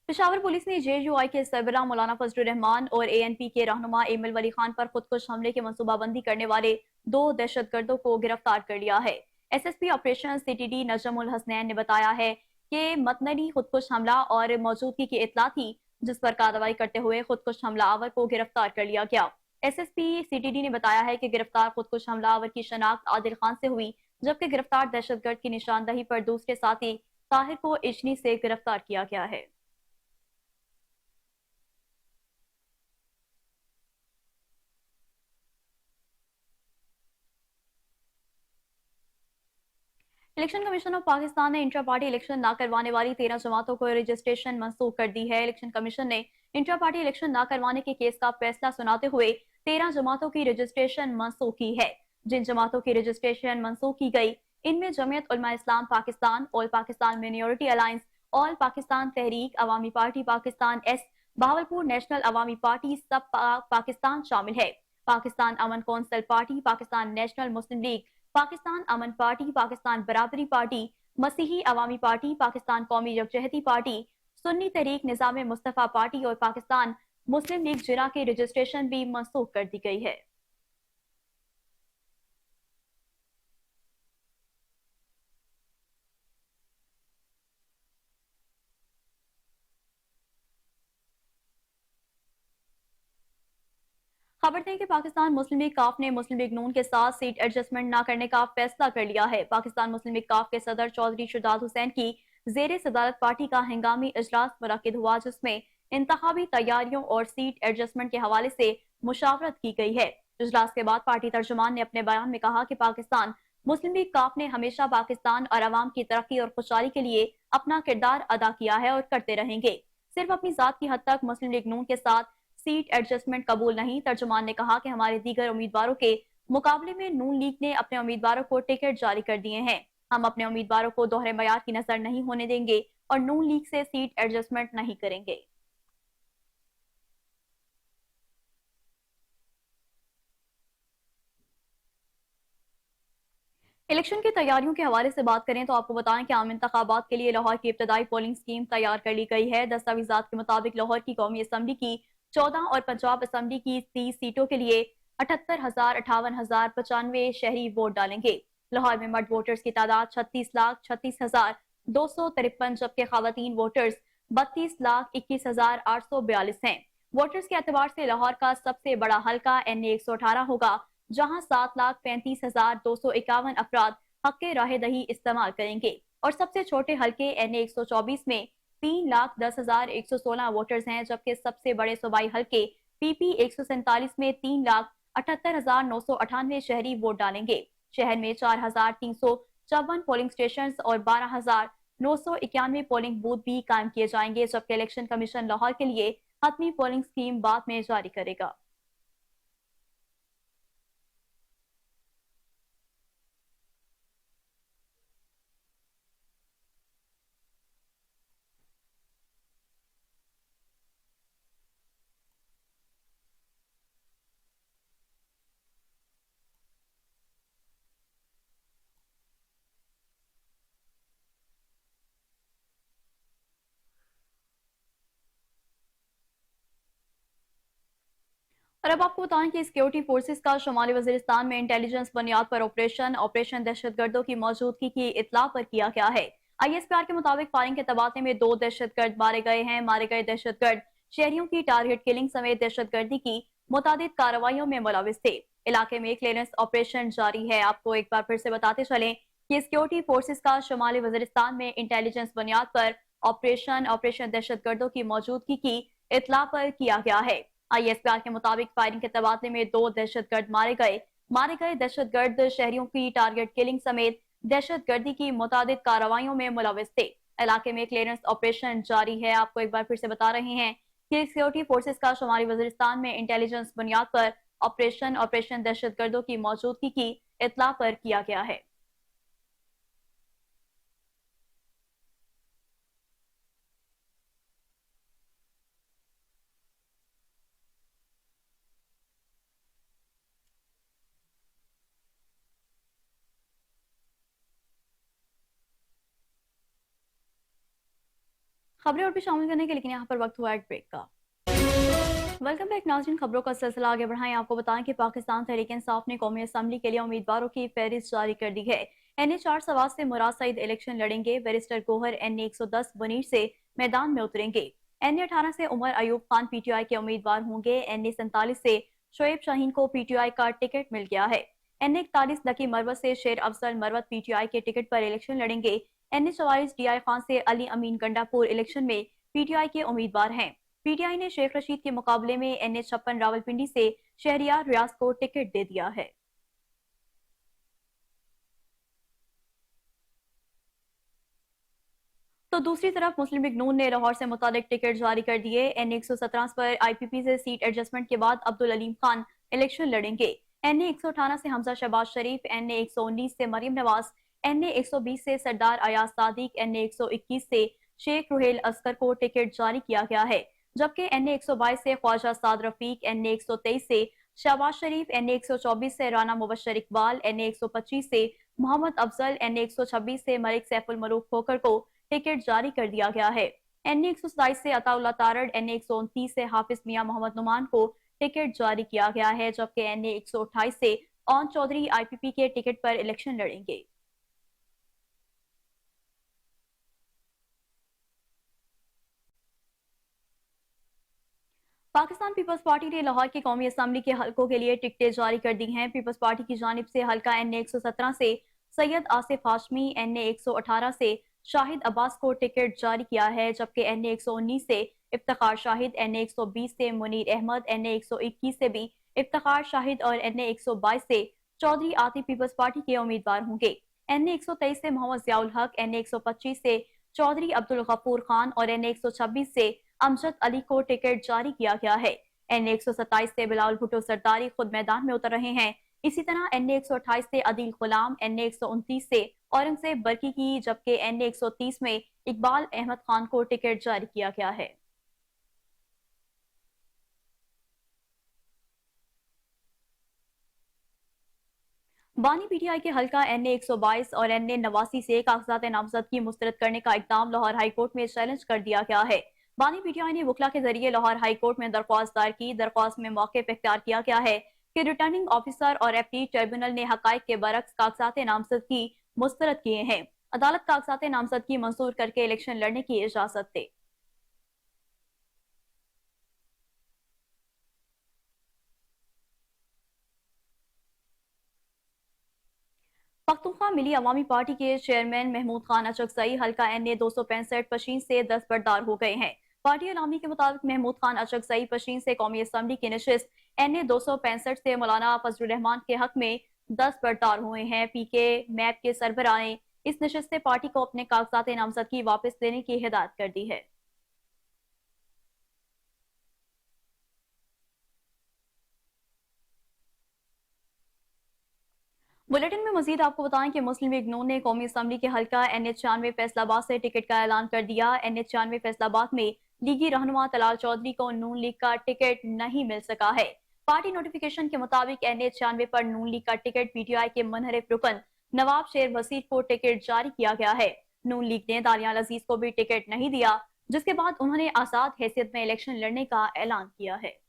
पेशावर पुलिस ने जेयूआई के सरबराह मौलाना फजलुर रहमान और एएनपी के रहनुमा एमिल वली खान पर खुदकुश हमले की मनसूबाबंदी करने वाले 2 दहशतगर्दों को गिरफ्तार कर लिया है। SSP operation CTD Najmul Hasnain ने बताया है कि मतनली खुदकुश हमला और मौजूदगी की इतला थी, जिस पर कार्रवाई करते हुए खुदकुश हमलावर को गिरफ्तार कर लिया गया। एसएसपी सीटीडी ने बताया है कि गिरफ्तार खुदकुश हमलावर की शनाख्त आदिल खान से हुई, जबकि गिरफ्तार दहशतगर्द की निशानदही पर दूसरे साथी ताहिर को इजनी से गिरफ्तार किया गया है। इलेक्शन कमीशन ऑफ पाकिस्तान ने इंट्रा पार्टी इलेक्शन न करवाने वाली 13 जमातों को रजिस्ट्रेशन मंसूख कर दी है। इलेक्शन कमीशन ने इंट्रा पार्टी इलेक्शन न करवाने के केस का फैसला सुनाते हुए 13 जमातों की रजिस्ट्रेशन मंसूख की है। जिन जमातों की रजिस्ट्रेशन मंसूख की गई, इनमें Jamiat Ulema Islam Pakistan, all Pakistan minority alliance, all Pakistan Tehreek, Awami party Pakistan S, Bahawalpur national Awami party सब पाकिस्तान शामिल है। Pakistan Aman council party, Pakistan national Muslim league, Pakistan Aman party, Pakistan Barabari party, Masihi Awami party, Pakistan Qaumi Yakjehti party, Sunni Tehreek Nizam Mustafa party और पाकिस्तान मुस्लिम लीग जिना की रजिस्ट्रेशन भी मंसूख कर दी गई है। खबर दें कि पाकिस्तान मुस्लिम लीग काफ ने मुस्लिम लीग नून के साथ सीट एडजस्टमेंट न करने का फैसला कर लिया है। पाकिस्तान मुस्लिम लीग काफ के सदर चौधरी शुजात हुसैन की जेर सदारत पार्टी का हंगामी इजलास मुनक्किद हुआ, जिसमें इंतखाबी तैयारियों और सीट एडजस्टमेंट के हवाले से मुशावरत की गई है। इजलास के बाद पार्टी तर्जुमान ने अपने बयान में कहा कि पाकिस्तान मुस्लिम लीग काफ ने हमेशा पाकिस्तान और अवाम की तरक्की और खुशहाली के लिए अपना किरदार अदा किया है और करते रहेंगे। सिर्फ अपनी जात की हद तक मुस्लिम लीग नून के साथ सीट एडजस्टमेंट कबूल नहीं। तर्जुमान ने कहा कि हमारे दीगर उम्मीदवारों के मुकाबले में नून लीग ने अपने उम्मीदवारों को टिकट जारी कर दिए हैं। हम अपने उम्मीदवारों को दोहरे मयार की नजर नहीं होने देंगे और नून लीग से सीट एडजस्टमेंट नहीं करेंगे। इलेक्शन की तैयारियों के हवाले से बात करें तो आपको बताएं कि आम इंतखाबात के लिए लाहौर की इब्तदाई पोलिंग स्कीम तैयार कर ली गई है। दस्तावेजात के मुताबिक लाहौर की कौमी असम्बली की 14 और पंजाब असम्बली की 30 सीटों के लिए 78,58,95 शहरी वोट डालेंगे। लाहौर में मर्द वोटर्स की तादाद 36,36,253, जबकि खवातीन वोटर्स 32,21,842 हैं। वोटर्स के एतबार से लाहौर का सबसे बड़ा हल्का NA 118 होगा, जहां 7,35,251 अफराद हक राह दही इस्तेमाल करेंगे और सबसे छोटे हल्के NA 124 में 3,10,116 वोटर्स हैं, जबकि सबसे बड़े सूबाई हल्के PP 147 में 3,78,998 शहरी वोट डालेंगे। शहर में 4,354 पोलिंग स्टेशन और 12,991 पोलिंग बूथ भी कायम किए जाएंगे, जबकि इलेक्शन कमीशन लाहौर के लिए हतमी पोलिंग स्कीम बाद में जारी करेगा। और अब आपको बताएं कि सिक्योरिटी फोर्सेस का शुमाली वजीरिस्तान में इंटेलिजेंस बुनियाद पर ऑपरेशन दहशतगर्दों की मौजूदगी की इतला पर किया गया है। ISPR के मुताबिक फायरिंग के तबादले में 2 दहशतगर्द मारे गए हैं। मारे गए दहशतगर्द शहरियों की टारगेट किलिंग समेत दहशतगर्दी की मुतादिद कार्रवाइयों में मुलविस थे। इलाके में क्लियरेंस ऑपरेशन जारी है। आपको एक बार फिर से बताते चलें कि सिक्योरिटी फोर्सेस का शुमाली वजीरिस्तान में इंटेलिजेंस बुनियाद पर ऑपरेशन दहशतगर्दों की मौजूदगी की इतला पर किया गया है। ISPR के मुताबिक फायरिंग के तबादले में 2 दहशतगर्द मारे गए दहशतगर्द शहरियों की टारगेट किलिंग समेत दहशतगर्दी की मुतादिद कार्रवाइयों में मुलविस थे। इलाके में क्लियरेंस ऑपरेशन जारी है। आपको एक बार फिर से बता रहे हैं कि सिक्योरिटी फोर्सेस का शुमाली वजीरिस्तान में इंटेलिजेंस बुनियाद पर ऑपरेशन दहशतगर्दों की मौजूदगी की इतला पर किया गया है। खबरें और भी शामिल करने के, लेकिन यहाँ पर वक्त हुआ एक ब्रेक का। वेलकम बैक नाज़रीन, खबरों का सिलसिला आगे बढ़ाएं। आपको बताएं कि पाकिस्तान तहरीक इंसाफ ने कौमी असम्बली के लिए उम्मीदवारों की फहरिस्त जारी कर दी है। NA 4 सवात से मुराद सईद इलेक्शन लड़ेंगे। बैरिस्टर गोहर NA 110 बुनीर से मैदान में उतरेंगे। NA 18 से उमर अयूब खान PTI के उम्मीदवार होंगे। NA 47 से शोएब शाहीन को PTI का टिकट मिल गया है। NA 41 लकी मरवत से शेर अफजल मरवत PTI के टिकट पर इलेक्शन लड़ेंगे। NA 44 DI खान से अली अमीन गंडापुर इलेक्शन में PTI के उम्मीदवार हैं। PTI ने शेख रशीद के मुकाबले में NA 56 रावलपिंडी से शहरियार रियाज को टिकट दे दिया है। तो दूसरी तरफ मुस्लिम लीग नून ने लाहौर से मुतालिक टिकट जारी कर दिए। NA 117 पर IPP से सीट एडजस्टमेंट के बाद अब्दुल अलीम खान इलेक्शन लड़ेंगे। NA 118 से हमजा शहबाज शरीफ, NA 119 से मरियम नवाज, NA 120 से सरदार अयाज सादिक, NA 121 से शेख रुहेल असकर को टिकट जारी किया गया है, जबकि NA 122 से ख्वाजा साद रफीक, NA 123 से शहबाज शरीफ, NA 124 से राना मुबशर इकबाल, NA 125 से मोहम्मद अफजल, NA 126 से मलिक सैफुल मलूक खोकर को टिकट जारी कर दिया गया है। NA 127 से अताउल्ला तारड़, NA 129 से हाफिज मियां मोहम्मद नुमान को टिकट जारी किया गया है, जबकि NA 128 से ऑन चौधरी IPP के टिकट पर इलेक्शन लड़ेंगे। पाकिस्तान पीपल्स पार्टी ने लाहौर की कौमी असम्बली के हलकों के लिए टिकटें जारी कर दी हैं। पीपल्स पार्टी की जानिब से हलका NA 117 से सैयद आसिफ हाशमी, NA 118 से शाहिद अब्बास को टिकट जारी किया है, जबकि NA 119 से इफ्तिखार शाहिद, NA 120 से मुनीर अहमद, NA 121 से भी इफ्तिखार शाहिद और NA 122 से चौधरी आतिफ पीपल्स पार्टी के उम्मीदवार होंगे। NA 123 से मोहम्मद जियाउल हक, NA 125 से चौधरी अब्दुल गफूर खान और NA 126 से अमजद अली को टिकट जारी किया गया है। NA 127 से बिलावल भुट्टो सरदारी खुद मैदान में उतर रहे हैं। इसी तरह NA 128 से अदील गुलाम, NA 129 से औरंगजेब बरकी की, जबकि NA 130 में इकबाल अहमद खान को टिकट जारी किया गया है। बानी पीटीआई के हल्का NA 122 और NA 89 से कागजात नामजदगी मुस्तरद करने का इकदाम लाहौर हाई कोर्ट में चैलेंज कर दिया गया है। बानी पीटीआई ने वकला के जरिए लाहौर हाई कोर्ट में दरख्वास्त दायर की। दरख्वास्त में मौके इख्तियार किया गया है कि रिटर्निंग ऑफिसर और एपीट ट्रिब्यूनल ने हकायक के बरक्स कागजात नामजदगी मुस्तरद किए हैं। अदालत कागजात नामजदगी मंजूर करके इलेक्शन लड़ने की इजाजत दे। पख्तूनख्वा मिली अवामी पार्टी के चेयरमैन महमूद खान अचकजई हल्का NA 265 पशीन से दस्तबरदार हो गए हैं। पार्टी अलामी के मुताबिक महमूद खान अचकजई पशीन से कौमी असम्बली की नशिस्त NA 265 से मौलाना फजलुर रहमान के हक में दस्तबरदार हुए हैं। PK मैप के सरबराह ने इस नशिस्त से पार्टी को अपने कागजात नामजदगी वापस लेने की हिदायत कर दी है। बुलेटिन में मजीद आपको बताएं कि मुस्लिम लीग नून ने कौमी असम्बली के हल्का NA 96 फैसलाबाद से टिकट का ऐलान कर दिया। NA 96 फैसलाबाद में लीगी रहनुमा तलाल चौधरी को नून लीग का टिकट नहीं मिल सका है। पार्टी नोटिफिकेशन के मुताबिक NA 96 पर नून लीग का टिकट PTI के मुनहरिफ रुकन नवाब शेर वसीर को टिकट जारी किया गया है। नून लीग ने दानियाल अजीज को भी टिकट नहीं दिया, जिसके बाद उन्होंने आजाद हैसियत में इलेक्शन लड़ने का ऐलान किया है।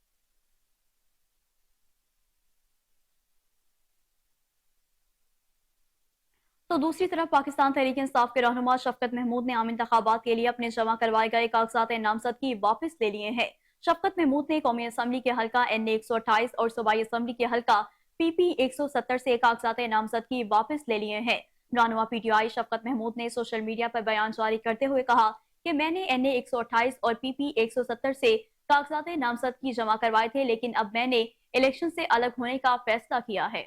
तो दूसरी तरफ पाकिस्तान तहरीक इंसाफ के रहनुमा शफकत महमूद ने आम इंतखाबात के लिए अपने जमा करवाए गए कागजात नामजदगी वापस ले लिए हैं। शफकत महमूद ने कौमी असम्बली के हल्का NA 128 और सूबाई असम्बली के हल्का PP 170 से कागजात नामजदगी वापस ले लिए हैं। रहनुमा PTI शफकत महमूद ने सोशल मीडिया पर बयान जारी करते हुए कहा कि मैंने NA 128 और PP 170 से कागजात नामजदगी जमा करवाए थे, लेकिन अब मैंने इलेक्शन से अलग होने का फैसला किया है।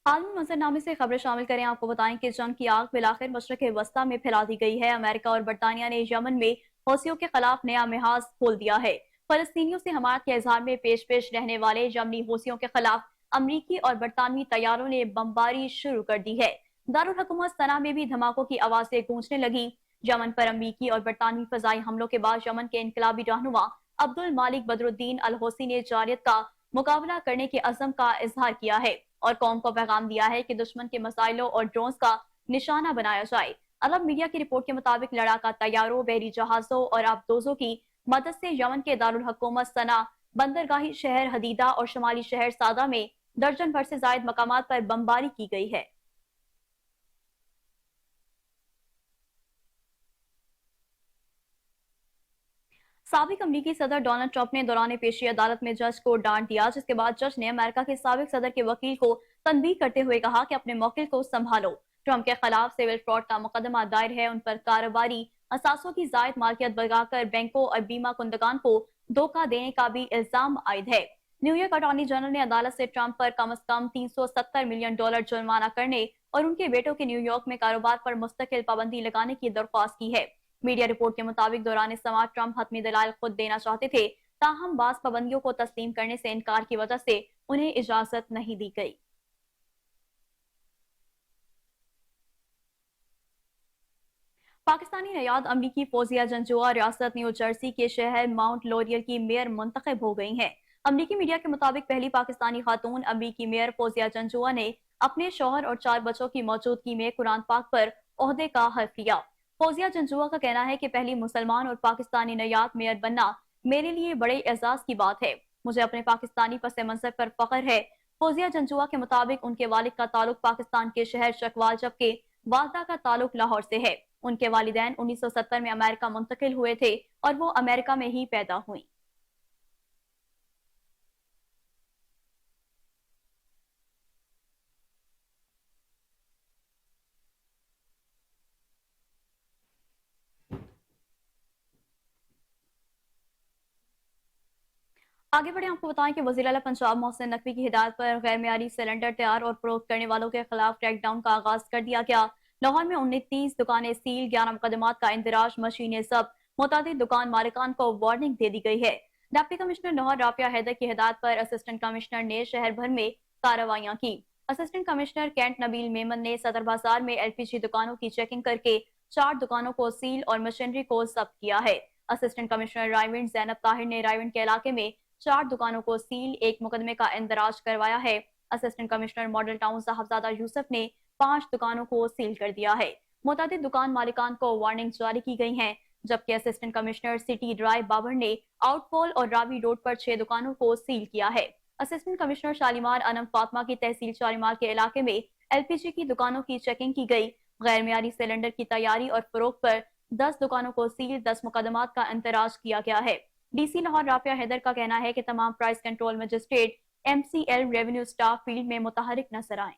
आलमी मंजरनामे से खबरें शामिल करें। आपको बताएं कि जंग की आग बिलाखिर मशरक वस्ता में फैला दी गई है। अमेरिका और बरतानिया ने यमन में हौसियों के खिलाफ नया मिहाज खोल दिया है। फलस्तीनियों से हमायत के इजहार में पेश पेश रहने वाले यमनी हौसियों के खिलाफ अमरीकी और बरतानवी तैयारों ने बमबारी शुरू कर दी है। दारुल हुकूमत सना में भी धमाकों की आवाजें गूंजने लगी। यमन पर अमरीकी और बरतानवी फजाई हमलों के बाद यमन के इनकलाबी रहनुमा अब्दुल मालिक बदरुद्दीन अल हौसी ने जारियत का मुकाबला करने के अज़म का इजहार किया है और कौम को पैगाम दिया है कि दुश्मन के मिसाइलों और ड्रोन्स का निशाना बनाया जाए। अरब मीडिया की रिपोर्ट के मुताबिक लड़ाका तैयारों, बहरी जहाजों और आबदोजों की मदद से यमन के दारुल हुकूमत सना, बंदरगाही शहर हदीदा और शमाली शहर सादा में दर्जन भर से जायद मकामात पर बमबारी की गई है। साबिक अमरीकी सदर डोनाल्ड ट्रंप ने दौरान पेशी अदालत में जज को डांट दिया, जिसके बाद जज ने अमेरिका के साबिक सदर के वकील को तनबीह करते हुए कहा कि अपने मौकिल को संभालो। ट्रंप के खिलाफ सिविल फ्रॉड का मुकदमा दायर है। उन पर कारोबारी असासों की जायद मालिकियत बढ़ाकर बैंकों और बीमा कुंदगान को धोखा देने का भी इल्जाम आयद है। न्यूयॉर्क अटॉर्नी जनरल ने अदालत से ट्रंप पर कम अज कम $370 मिलियन जुर्माना करने और उनके बेटों के न्यूयॉर्क में कारोबार पर मुस्तकिल पाबंदी लगाने की दरख्वास्त की है। मीडिया रिपोर्ट के मुताबिक दौरान समाअत ट्रंप हतमी दलाल खुद देना चाहते थे, ताहम बास पाबंदियों को तस्लीम करने से इनकार की वजह से उन्हें इजाजत नहीं दी गई। पाकिस्तानी नयाद अमरीकी फौजिया जंजुआ रियासत न्यू जर्सी के शहर माउंट लॉरियल की मेयर मुंतखब हो गई हैं। अमरीकी मीडिया के मुताबिक पहली पाकिस्तानी खातून अमरीकी मेयर फौजिया जंजुआ ने अपने शौहर और 4 बच्चों की मौजूदगी में कुरान पाक पर ओहदे का हल्फ लिया। फौजिया जंजुआ का कहना है कि पहली मुसलमान और पाकिस्तानी नयाद मेयर बनना मेरे लिए बड़े एजाज की बात है। मुझे अपने पाकिस्तानी पस मंजर पर फख्र है। फौजिया जंजुआ के मुताबिक उनके वालिद का ताल्लुक पाकिस्तान के शहर चकवाल, जबकि वालदा का ताल्लुक लाहौर से है। उनके वालिदैन 1970 में अमेरिका मुंतकिल हुए थे और वो अमेरिका में ही पैदा हुई। आगे बढ़े, आपको बताएं कि वज़ीर आला पंजाब मोहसिन नकवी की हिदायत पर गैर मियारी सिलेंडर तैयार और फरोख्त करने वालों के खिलाफ क्रैकडाउन का आगाज कर दिया गया। लाहौर में 29 दुकानें सील, 11 मुकदमात का इंदराज, मशीनें जब्त, मुतादिद दुकान मालिकान को वार्निंग दे दी गई है। डिप्टी कमिश्नर नौहर राफिया हैदर की हिदायत पर असिस्टेंट कमिश्नर ने शहर भर में कार्रवाइयां की। Assistant commissioner cantt Nabeel Memon ने सदर बाजार में LPG दुकानों की चेकिंग करके 4 दुकानों को सील और मशीनरी को जब्त किया है। असिस्टेंट कमिश्नर रायविंड जैनब ताहिर ने रायविंड के इलाके में 4 दुकानों को सील, एक मुकदमे का इंदराज करवाया है। Assistant commissioner model town Sahibzada Yousuf ने 5 दुकानों को सील कर दिया है। मुतादिद दुकान मालिकान को वार्निंग जारी की गई है, जबकि असिस्टेंट कमिश्नर सिटी ड्राई बाबर ने आउटफॉल और रावी रोड पर 6 दुकानों को सील किया है। असिस्टेंट कमिश्नर शालीमार अनम फातमा की तहसील शालीमार के इलाके में LPG की दुकानों की चेकिंग की गई। गैर मियारी सिलेंडर की तैयारी और फरोख्त पर 10 दुकानों को सील, 10 मुकदमात का इंतराज किया गया है। DC लाहौर राफिया हैदर का कहना है कि तमाम price control magistrate, MCL, revenue staff field में मुतहरिक नजर आए।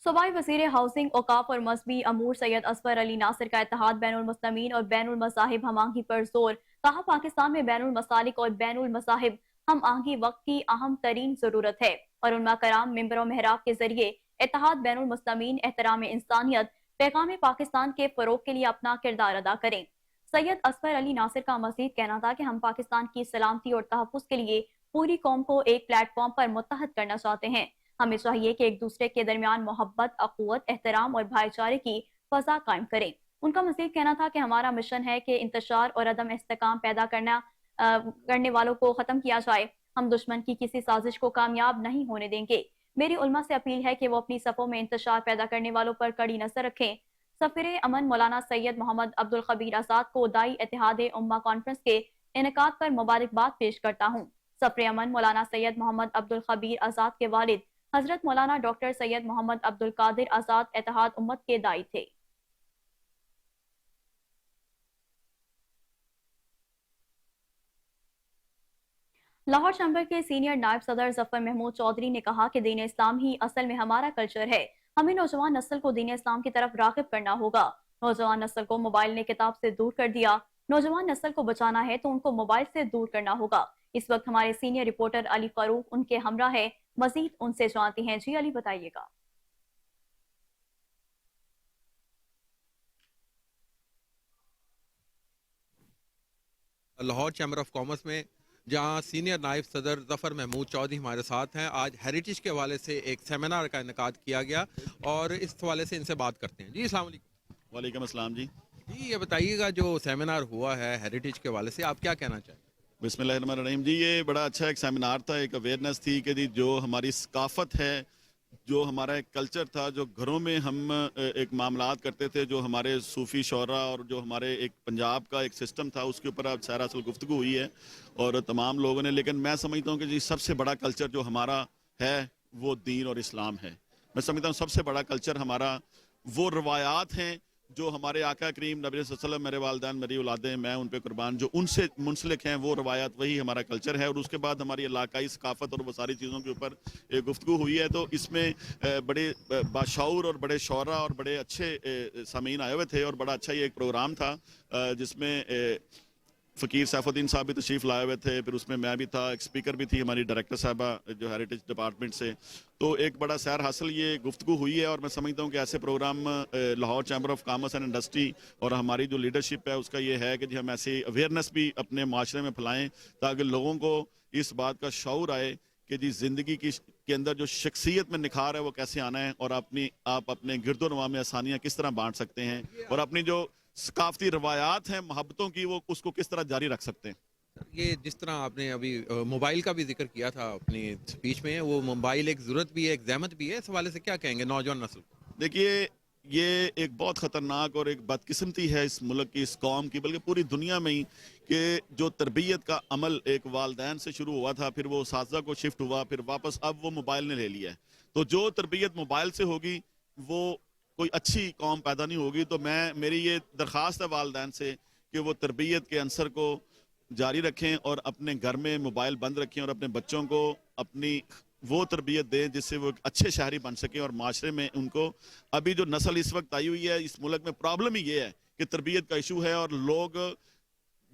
सूबाई वज़ीर हाउसिंग, औकाफ और मजहबी अमूर सैयद असफर अली नासिर का इत्तेहाद बैनुल मुस्लिमीन और बैनुल मज़ाहिब हम आहंगी पर जोर। कहा, पाकिस्तान में बैनुल मसालिक और बैनुल मज़ाहिब हम आहंगी वक्त की अहम तरीन जरूरत है और उलमा कराम मिंबर और मेहराब के जरिए इत्तेहाद बैनुल मुस्लिमीन, एहतराम इंसानियत, पैगाम पाकिस्तान के फरोग के लिए अपना किरदार अदा करें। सैयद असफर अली नासिर का मजीद कहना था कि हम पाकिस्तान की सलामती और तहफ़्फ़ुज़ के लिए पूरी कौम को एक प्लेटफॉर्म पर मुत्तहद करना चाहते हैं। हमें चाहिए कि एक दूसरे के दरमियान मोहब्बत, अखुवत, एहतराम और भाईचारे की फजा कायम करें। उनका मजीद कहना था कि हमारा मिशन है कि इंतशार और अदम इस्तेकाम पैदा करने वालों को खत्म किया जाए। हम दुश्मन की किसी साजिश को कामयाब नहीं होने देंगे। मेरी उलमा से अपील है कि वो अपनी सफ़ों में इंतशार पैदा करने वालों पर कड़ी नजर रखें। सफीर अमन मौलाना सैयद मोहम्मद अब्दुल खबीर आजाद को दाई इत्तेहाद उम्मा कॉन्फ्रेंस के इनेकाद पर मुबारकबाद पेश करता हूँ। सफीर अमन मौलाना सैयद मोहम्मद अब्दुल खबीर आजाद के वालिद हजरत मौलाना डॉक्टर सैयद मोहम्मद अब्दुल कादिर आजाद इत्तेहाद उम्मत के दाई थे। लाहौर चैम्बर के सीनियर नायब सदर जफर महमूद चौधरी ने कहा कि दीन इस्लाम ही असल में हमारा कल्चर है। हमें नौजवान नस्ल को दीन इस्लाम की तरफ राग़िब करना होगा। नौजवान नस्ल को मोबाइल ने किताब से दूर कर दिया। नौजवान नस्ल को बचाना है तो उनको मोबाइल से दूर करना होगा। इस वक्त हमारे सीनियर रिपोर्टर अली फारूक उनके हमरा है, मजीद उनसे जानती हैं। जी अली, बताइएगा। लाहौर चैम्बर ऑफ कॉमर्स में जहां सीनियर नायब सदर जफर महमूद चौधरी हमारे साथ हैं, आज हेरिटेज के हवाले से एक सेमिनार का इनेकाद किया गया और इस हवाले से इनसे बात करते हैं। जी अस्सलाम वालेकुम। वालेकुम अस्सलाम जी। जी ये बताइएगा, जो सेमिनार हुआ है हेरिटेज के हवाले से, आप क्या कहना चाहेंगे? बिस्मिल्लाहिर्रहमानिर्रहीम जी, ये बड़ा अच्छा एक सेमिनार था, एक अवेयरनेस थी कि जी जो हमारी सकाफत है, जो हमारा एक कल्चर था, जो घरों में हम एक मामलात करते थे, जो हमारे सूफ़ी शौरा और जो हमारे एक पंजाब का एक सिस्टम था, उसके ऊपर अब सारा असल गुफ्तगू हुई है और तमाम लोगों ने। लेकिन मैं समझता हूँ कि जी सबसे बड़ा कल्चर जो हमारा है वो दीन और इस्लाम है। मैं समझता हूँ सबसे बड़ा कल्चर हमारा वो रवायात हैं जो हमारे आका करीम नबी सल्लल्लाहु अलैहि वसल्लम, मेरे वालिदैन, मेरी औलादें, मैं उन पे कुर्बान, जो उनसे मुंसलिक हैं, वो रवायात, वही हमारा कल्चर है। और उसके बाद हमारी इलाकाई सकाफत और वो सारी चीज़ों के ऊपर एक गुफ्तगू हुई है। तो इसमें बड़े बाशऊर और बड़े शौरा और बड़े अच्छे सामीन आए हुए थे और बड़ा अच्छा ये एक प्रोग्राम था जिसमें फ़कीर सैफुद्दीन साहब भी तशरीफ़ लाए हुए थे, फिर उसमें मैं भी था, एक स्पीकर भी थी हमारी डायरेक्टर साहबा जो हेरिटेज डिपार्टमेंट से। तो एक बड़ा सैर हासिल ये गुफ्तगू हुई है और मैं समझता हूँ कि ऐसे programme Lahore chamber of commerce and industry और हमारी जो लीडरशिप है उसका ये है कि जी हम ऐसे अवेयरनेस भी अपने माशरे में फैलाएँ ताकि लोगों को इस बात का शऊर आए कि जी ज़िंदगी के अंदर जो शख्सियत में निखार है वो कैसे आना है और आप अपने गिरदोनवा में आसानियाँ किस तरह बांट सकते हैं और अपनी जो सकाफती रवायात हैं मोहब्बतों की, वो उसको किस तरह जारी रख सकते हैं। ये जिस तरह आपने अभी मोबाइल का भी जिक्र किया था अपनी स्पीच में, वो मोबाइल एक ज़रूरत भी है, एक ज़हमत भी है, इस हवाले से क्या कहेंगे नौजवान नस्ल को? देखिए, ये एक बहुत ख़तरनाक और एक बदकिस्मती है इस मुल्क की, इस कौम की, बल्कि पूरी दुनिया में ही, कि जो तरबियत का अमल एक वालदैन से शुरू हुआ था, फिर वो उसातिज़ा को शिफ्ट हुआ, फिर वापस अब वो मोबाइल ने ले लिया है। तो जो तरबियत मोबाइल से होगी वो कोई अच्छी कौम पैदा नहीं होगी। तो मेरी ये दरख्वास्त है वालदैन से कि वो तरबियत के अंसर को जारी रखें और अपने घर में मोबाइल बंद रखें और अपने बच्चों को अपनी वो तरबियत दें जिससे वो एक अच्छे शहरी बन सके और माशरे में उनको, अभी जो नस्ल इस वक्त आई हुई है इस मुल्क में, प्रॉब्लम ही ये है कि तरबियत का इशू है और लोग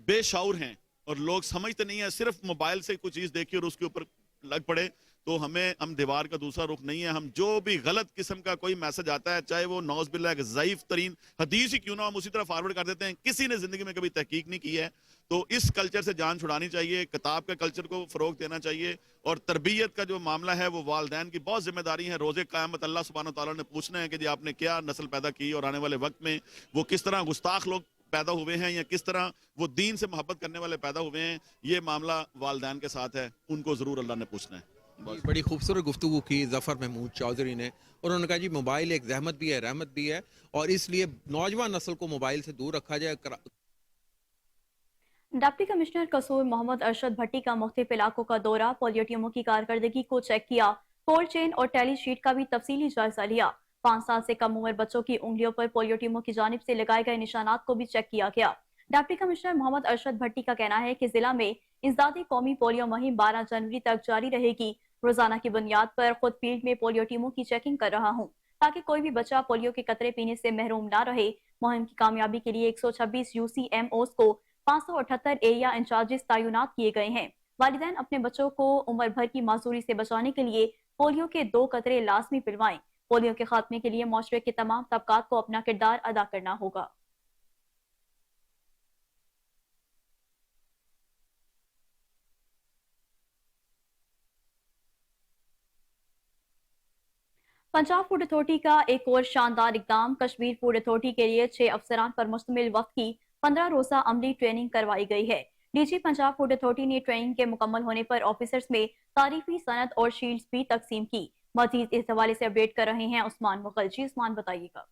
बेशऊर हैं और लोग समझते नहीं है, सिर्फ मोबाइल से कुछ चीज़ देखी और उसके ऊपर लग पड़े। तो हम दीवार का दूसरा रुख नहीं है। हम जो भी गलत किस्म का कोई मैसेज आता है, चाहे वो नौज बिल्ला एक ज़ईफ तरीन हदीस ही क्यों ना, हम उसी तरह फॉरवर्ड कर देते हैं। किसी ने जिंदगी में कभी तहकीक नहीं की है। तो इस कल्चर से जान छुड़ानी चाहिए, किताब के कल्चर को फरोग देना चाहिए। और तरबियत का जो मामला है वो वालिदैन की बहुत जिम्मेदारी है। रोज़े क़यामत अल्लाह सुब्हानहू तआला ने पूछना है कि जी आपने क्या नस्ल पैदा की, और आने वाले वक्त में वो किस तरह गुस्ताख लोग पैदा हुए हैं या किस तरह वो दीन से मोहब्बत करने वाले पैदा हुए हैं। ये मामला वालिदैन के साथ है, उनको ज़रूर अल्लाह ने पूछना है। बड़ी खूबसूरत गुफ्तगू की ज़फ़र महमूद चौधरी ने। और उन्होंने कहा जी मोबाइल एक जहमत भी है, रहमत भी है, और इसलिए नौजवान नस्ल को मोबाइल से दूर रखा जाए। डिप्टी कमिश्नर कसूर मोहम्मद अरशद भट्टी का मुख्तलिफ इलाकों का दौरा, पोलियो टीमों की कारकर्दगी को चेक किया, कोल्ड चेन और टैली शीट का भी तफसीली जायजा लिया। 5 साल से कम उम्र बच्चों की उंगलियों पर पोलियो टीमों की जानिब से लगाए गए निशानात को भी चेक किया गया। डिप्टी कमिश्नर मोहम्मद अरशद भट्टी का कहना है कि जिला में इंसदादी कौमी पोलियो मुहिम 12 जनवरी तक जारी रहेगी। रोजाना की बुनियाद पर खुद फील्ड में पोलियो टीमों की चेकिंग कर रहा हूँ ताकि कोई भी बच्चा पोलियो के कतरे पीने से महरूम ना रहे। मुहिम की कामयाबी के लिए 126 UCMOs को 578 एरिया इंचार्जेस तैनात किए गए हैं। वालिदैन अपने बच्चों को उम्र भर की मासूरी से बचाने के लिए पोलियो के 2 कतरे लाजमी पिलवाएं। पोलियो के खात्मे के लिए मुआशरे के तमाम तबकात को अपना किरदार अदा करना होगा। पंजाब फूड अथॉरिटी का एक और शानदार इकदाम, कश्मीर फूड अथॉरिटी के लिए 6 अफसरान पर मुश्तमिल वक्त की 15 रोजा अमली ट्रेनिंग करवाई गई है। डीजी पंजाब फूड अथॉरिटी ने ट्रेनिंग के मुकम्मल होने पर ऑफिसर्स में तारीफी सनद और शील्ड्स भी तकसीम की। मजीद इस हवाले से अपडेट कर रहे हैं उस्मान मुगल। जी उस्मान, बताइएगा।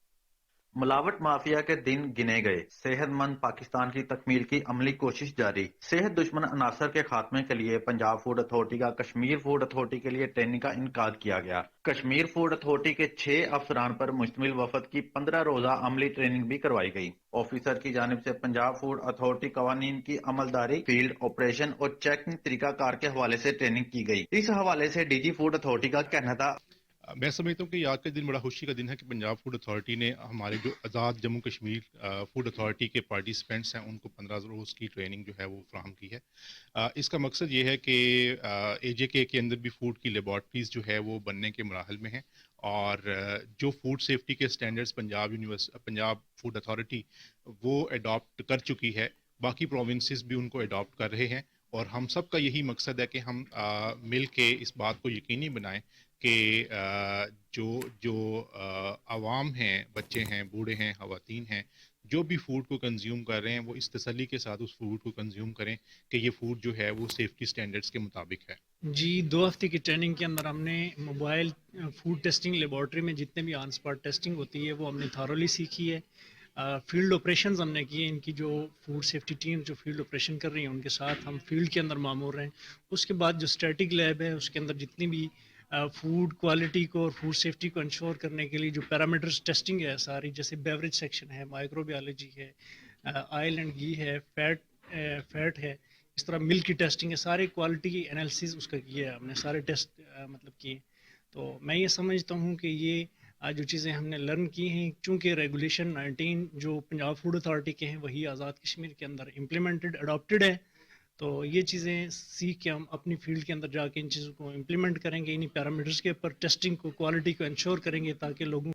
मिलावट माफिया के दिन गिने गए, सेहतमंद पाकिस्तान की तकमील की अमली कोशिश जारी। सेहत दुश्मन अनासर के खात्मे के लिए पंजाब फूड अथॉरिटी का कश्मीर फूड अथॉरिटी के लिए ट्रेनिंग का इनकाद किया गया। कश्मीर फूड अथॉरिटी के 6 अफसरान पर मुश्तमिल वफद की 15 रोजा अमली ट्रेनिंग भी करवाई गई। ऑफिसर की जानिब से पंजाब फूड अथॉरिटी कवानीन की अमलदारी, फील्ड ऑपरेशन और चेकिंग तरीकाकार के हवाले से ट्रेनिंग की गई। इस हवाले से डीजी फूड अथॉरिटी का कहना था, मैं समझता हूँ कि आज का दिन बड़ा खुशी का दिन है कि पंजाब फूड अथॉरिटी ने हमारे जो आज़ाद जम्मू कश्मीर फूड अथॉरिटी के पार्टिसिपेंट्स हैं उनको 15 रोज़ की ट्रेनिंग जो है वो फ्राहम की है। इसका मकसद ये है कि AJK के अंदर भी फूड की लेबॉर्ट्रीज़ जो है वो बनने के मराहल में हैं, और जो फूड सेफ्टी के स्टैंडर्ड्स पंजाब फूड अथॉरिटी वो अडॉप्ट कर चुकी है, बाकी प्रोविंसेस भी उनको अडॉप्ट कर रहे हैं। और हम सब का यही मकसद है कि हम मिल के इस बात को यकीनी बनाएं कि जो आवाम हैं, बच्चे हैं, बूढ़े हैं, ख़वातीन हैं, जो भी फूड को कंज्यूम कर रहे हैं वो इस तसल्ली के साथ उस फूड को कंज्यूम करें कि ये फूड जो है वो सेफ्टी स्टैंडर्ड्स के मुताबिक है। जी, 2 हफ्ते की ट्रेनिंग के अंदर हमने मोबाइल फूड टेस्टिंग लेबॉर्ट्री में जितने भी ऑन स्पॉट टेस्टिंग होती है वो हमने थॉरली सीखी है। फील्ड ऑपरेशंस हमने किए, इनकी जो फूड सेफ्टी टीम जो फील्ड ऑपरेशन कर रही है उनके साथ हम फील्ड के अंदर मामूर हैं। उसके बाद जो स्टैटिक लैब है उसके अंदर जितनी भी फूड क्वालिटी को और फूड सेफ्टी को इंश्योर करने के लिए जो पैरामीटर्स टेस्टिंग है सारी, जैसे बेवरेज सेक्शन है, माइक्रोबायोलॉजी है, ऑयल एंड घी है, फैट है, इस तरह मिल्क की टेस्टिंग है, सारे क्वालिटी एनालिसिस उसका किया है हमने, सारे टेस्ट मतलब किए। तो मैं ये समझता हूँ कि ये जो चीज़ें हमने लर्न की हैं, चूँकि रेगुलेशन 19 जो पंजाब फूड अथॉरिटी के हैं वही आज़ाद कश्मीर के अंदर इम्प्लीमेंटेड अडॉप्टेड है, तो ये चीज़ें सीख के हम अपनी फील्ड के अंदर जाके इन चीज़ों को इम्प्लीमेंट करेंगे, इन्हीं पैरामीटर्स के ऊपर टेस्टिंग को, क्वालिटी को इंश्योर करेंगे ताकि लोगों।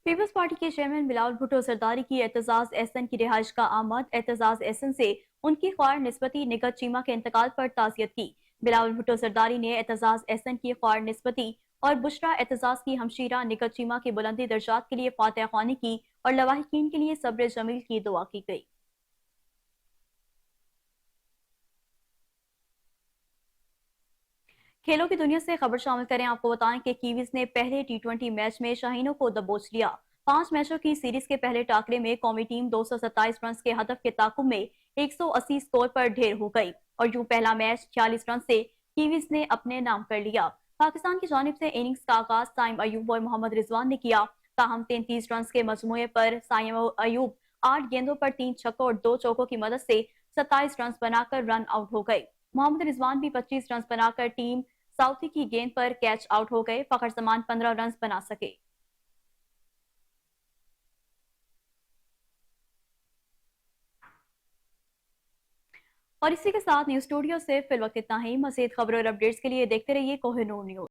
पीपल्स पार्टी के चेयरमैन बिलावल भुट्टो जरदारी की एतजाज एहसन की रिहाइश का आमद, एतजाज एहसन से उनकी ख्वार निस्बती निगत चीमा के इंतकाल पर ताज़ियत की। बिलावल भुट्टो जरदारी ने एतजाज एहसन की ख्वार निस्बती और बुशरा एतजाज की हमशीरा निगत चीमा की बुलंदी दर्जात के लिए फातह ख्वानी की और लवाहिकीन के लिए सब्र जमील की दुआ की गई। खेलों की दुनिया से खबर शामिल करें। आपको बताएं कि कीवीज ने पहले T20 मैच में शाहीनों को दबोच लिया। 5 मैचों की सीरीज के पहले टाकरे में कौमी टीम 227 रन के हदफ के ताकुब में 180 स्कोर पर ढेर हो गई और यूं पहला मैच 46 रन से कीवीज ने अपने नाम कर लिया। पाकिस्तान की जानिब से इनिंग्स का आगाज साइम अयूब और मोहम्मद रिजवान ने किया। ताहम 33 रन के मजमूए पर साइम अयूब 8 गेंदों पर 3 छक्कों और 2 चौकों की मदद से 27 रन बनाकर रन आउट हो गए। मोहम्मद रिजवान भी 25 रन बनाकर टीम साउथी की गेंद पर कैच आउट हो गए। फखर जमान 15 रन बना सके। और इसी के साथ न्यूज स्टूडियो से फिल वक्त इतना ही। मज़ीद खबरों और अपडेट्स के लिए देखते रहिए कोहिनूर न्यूज।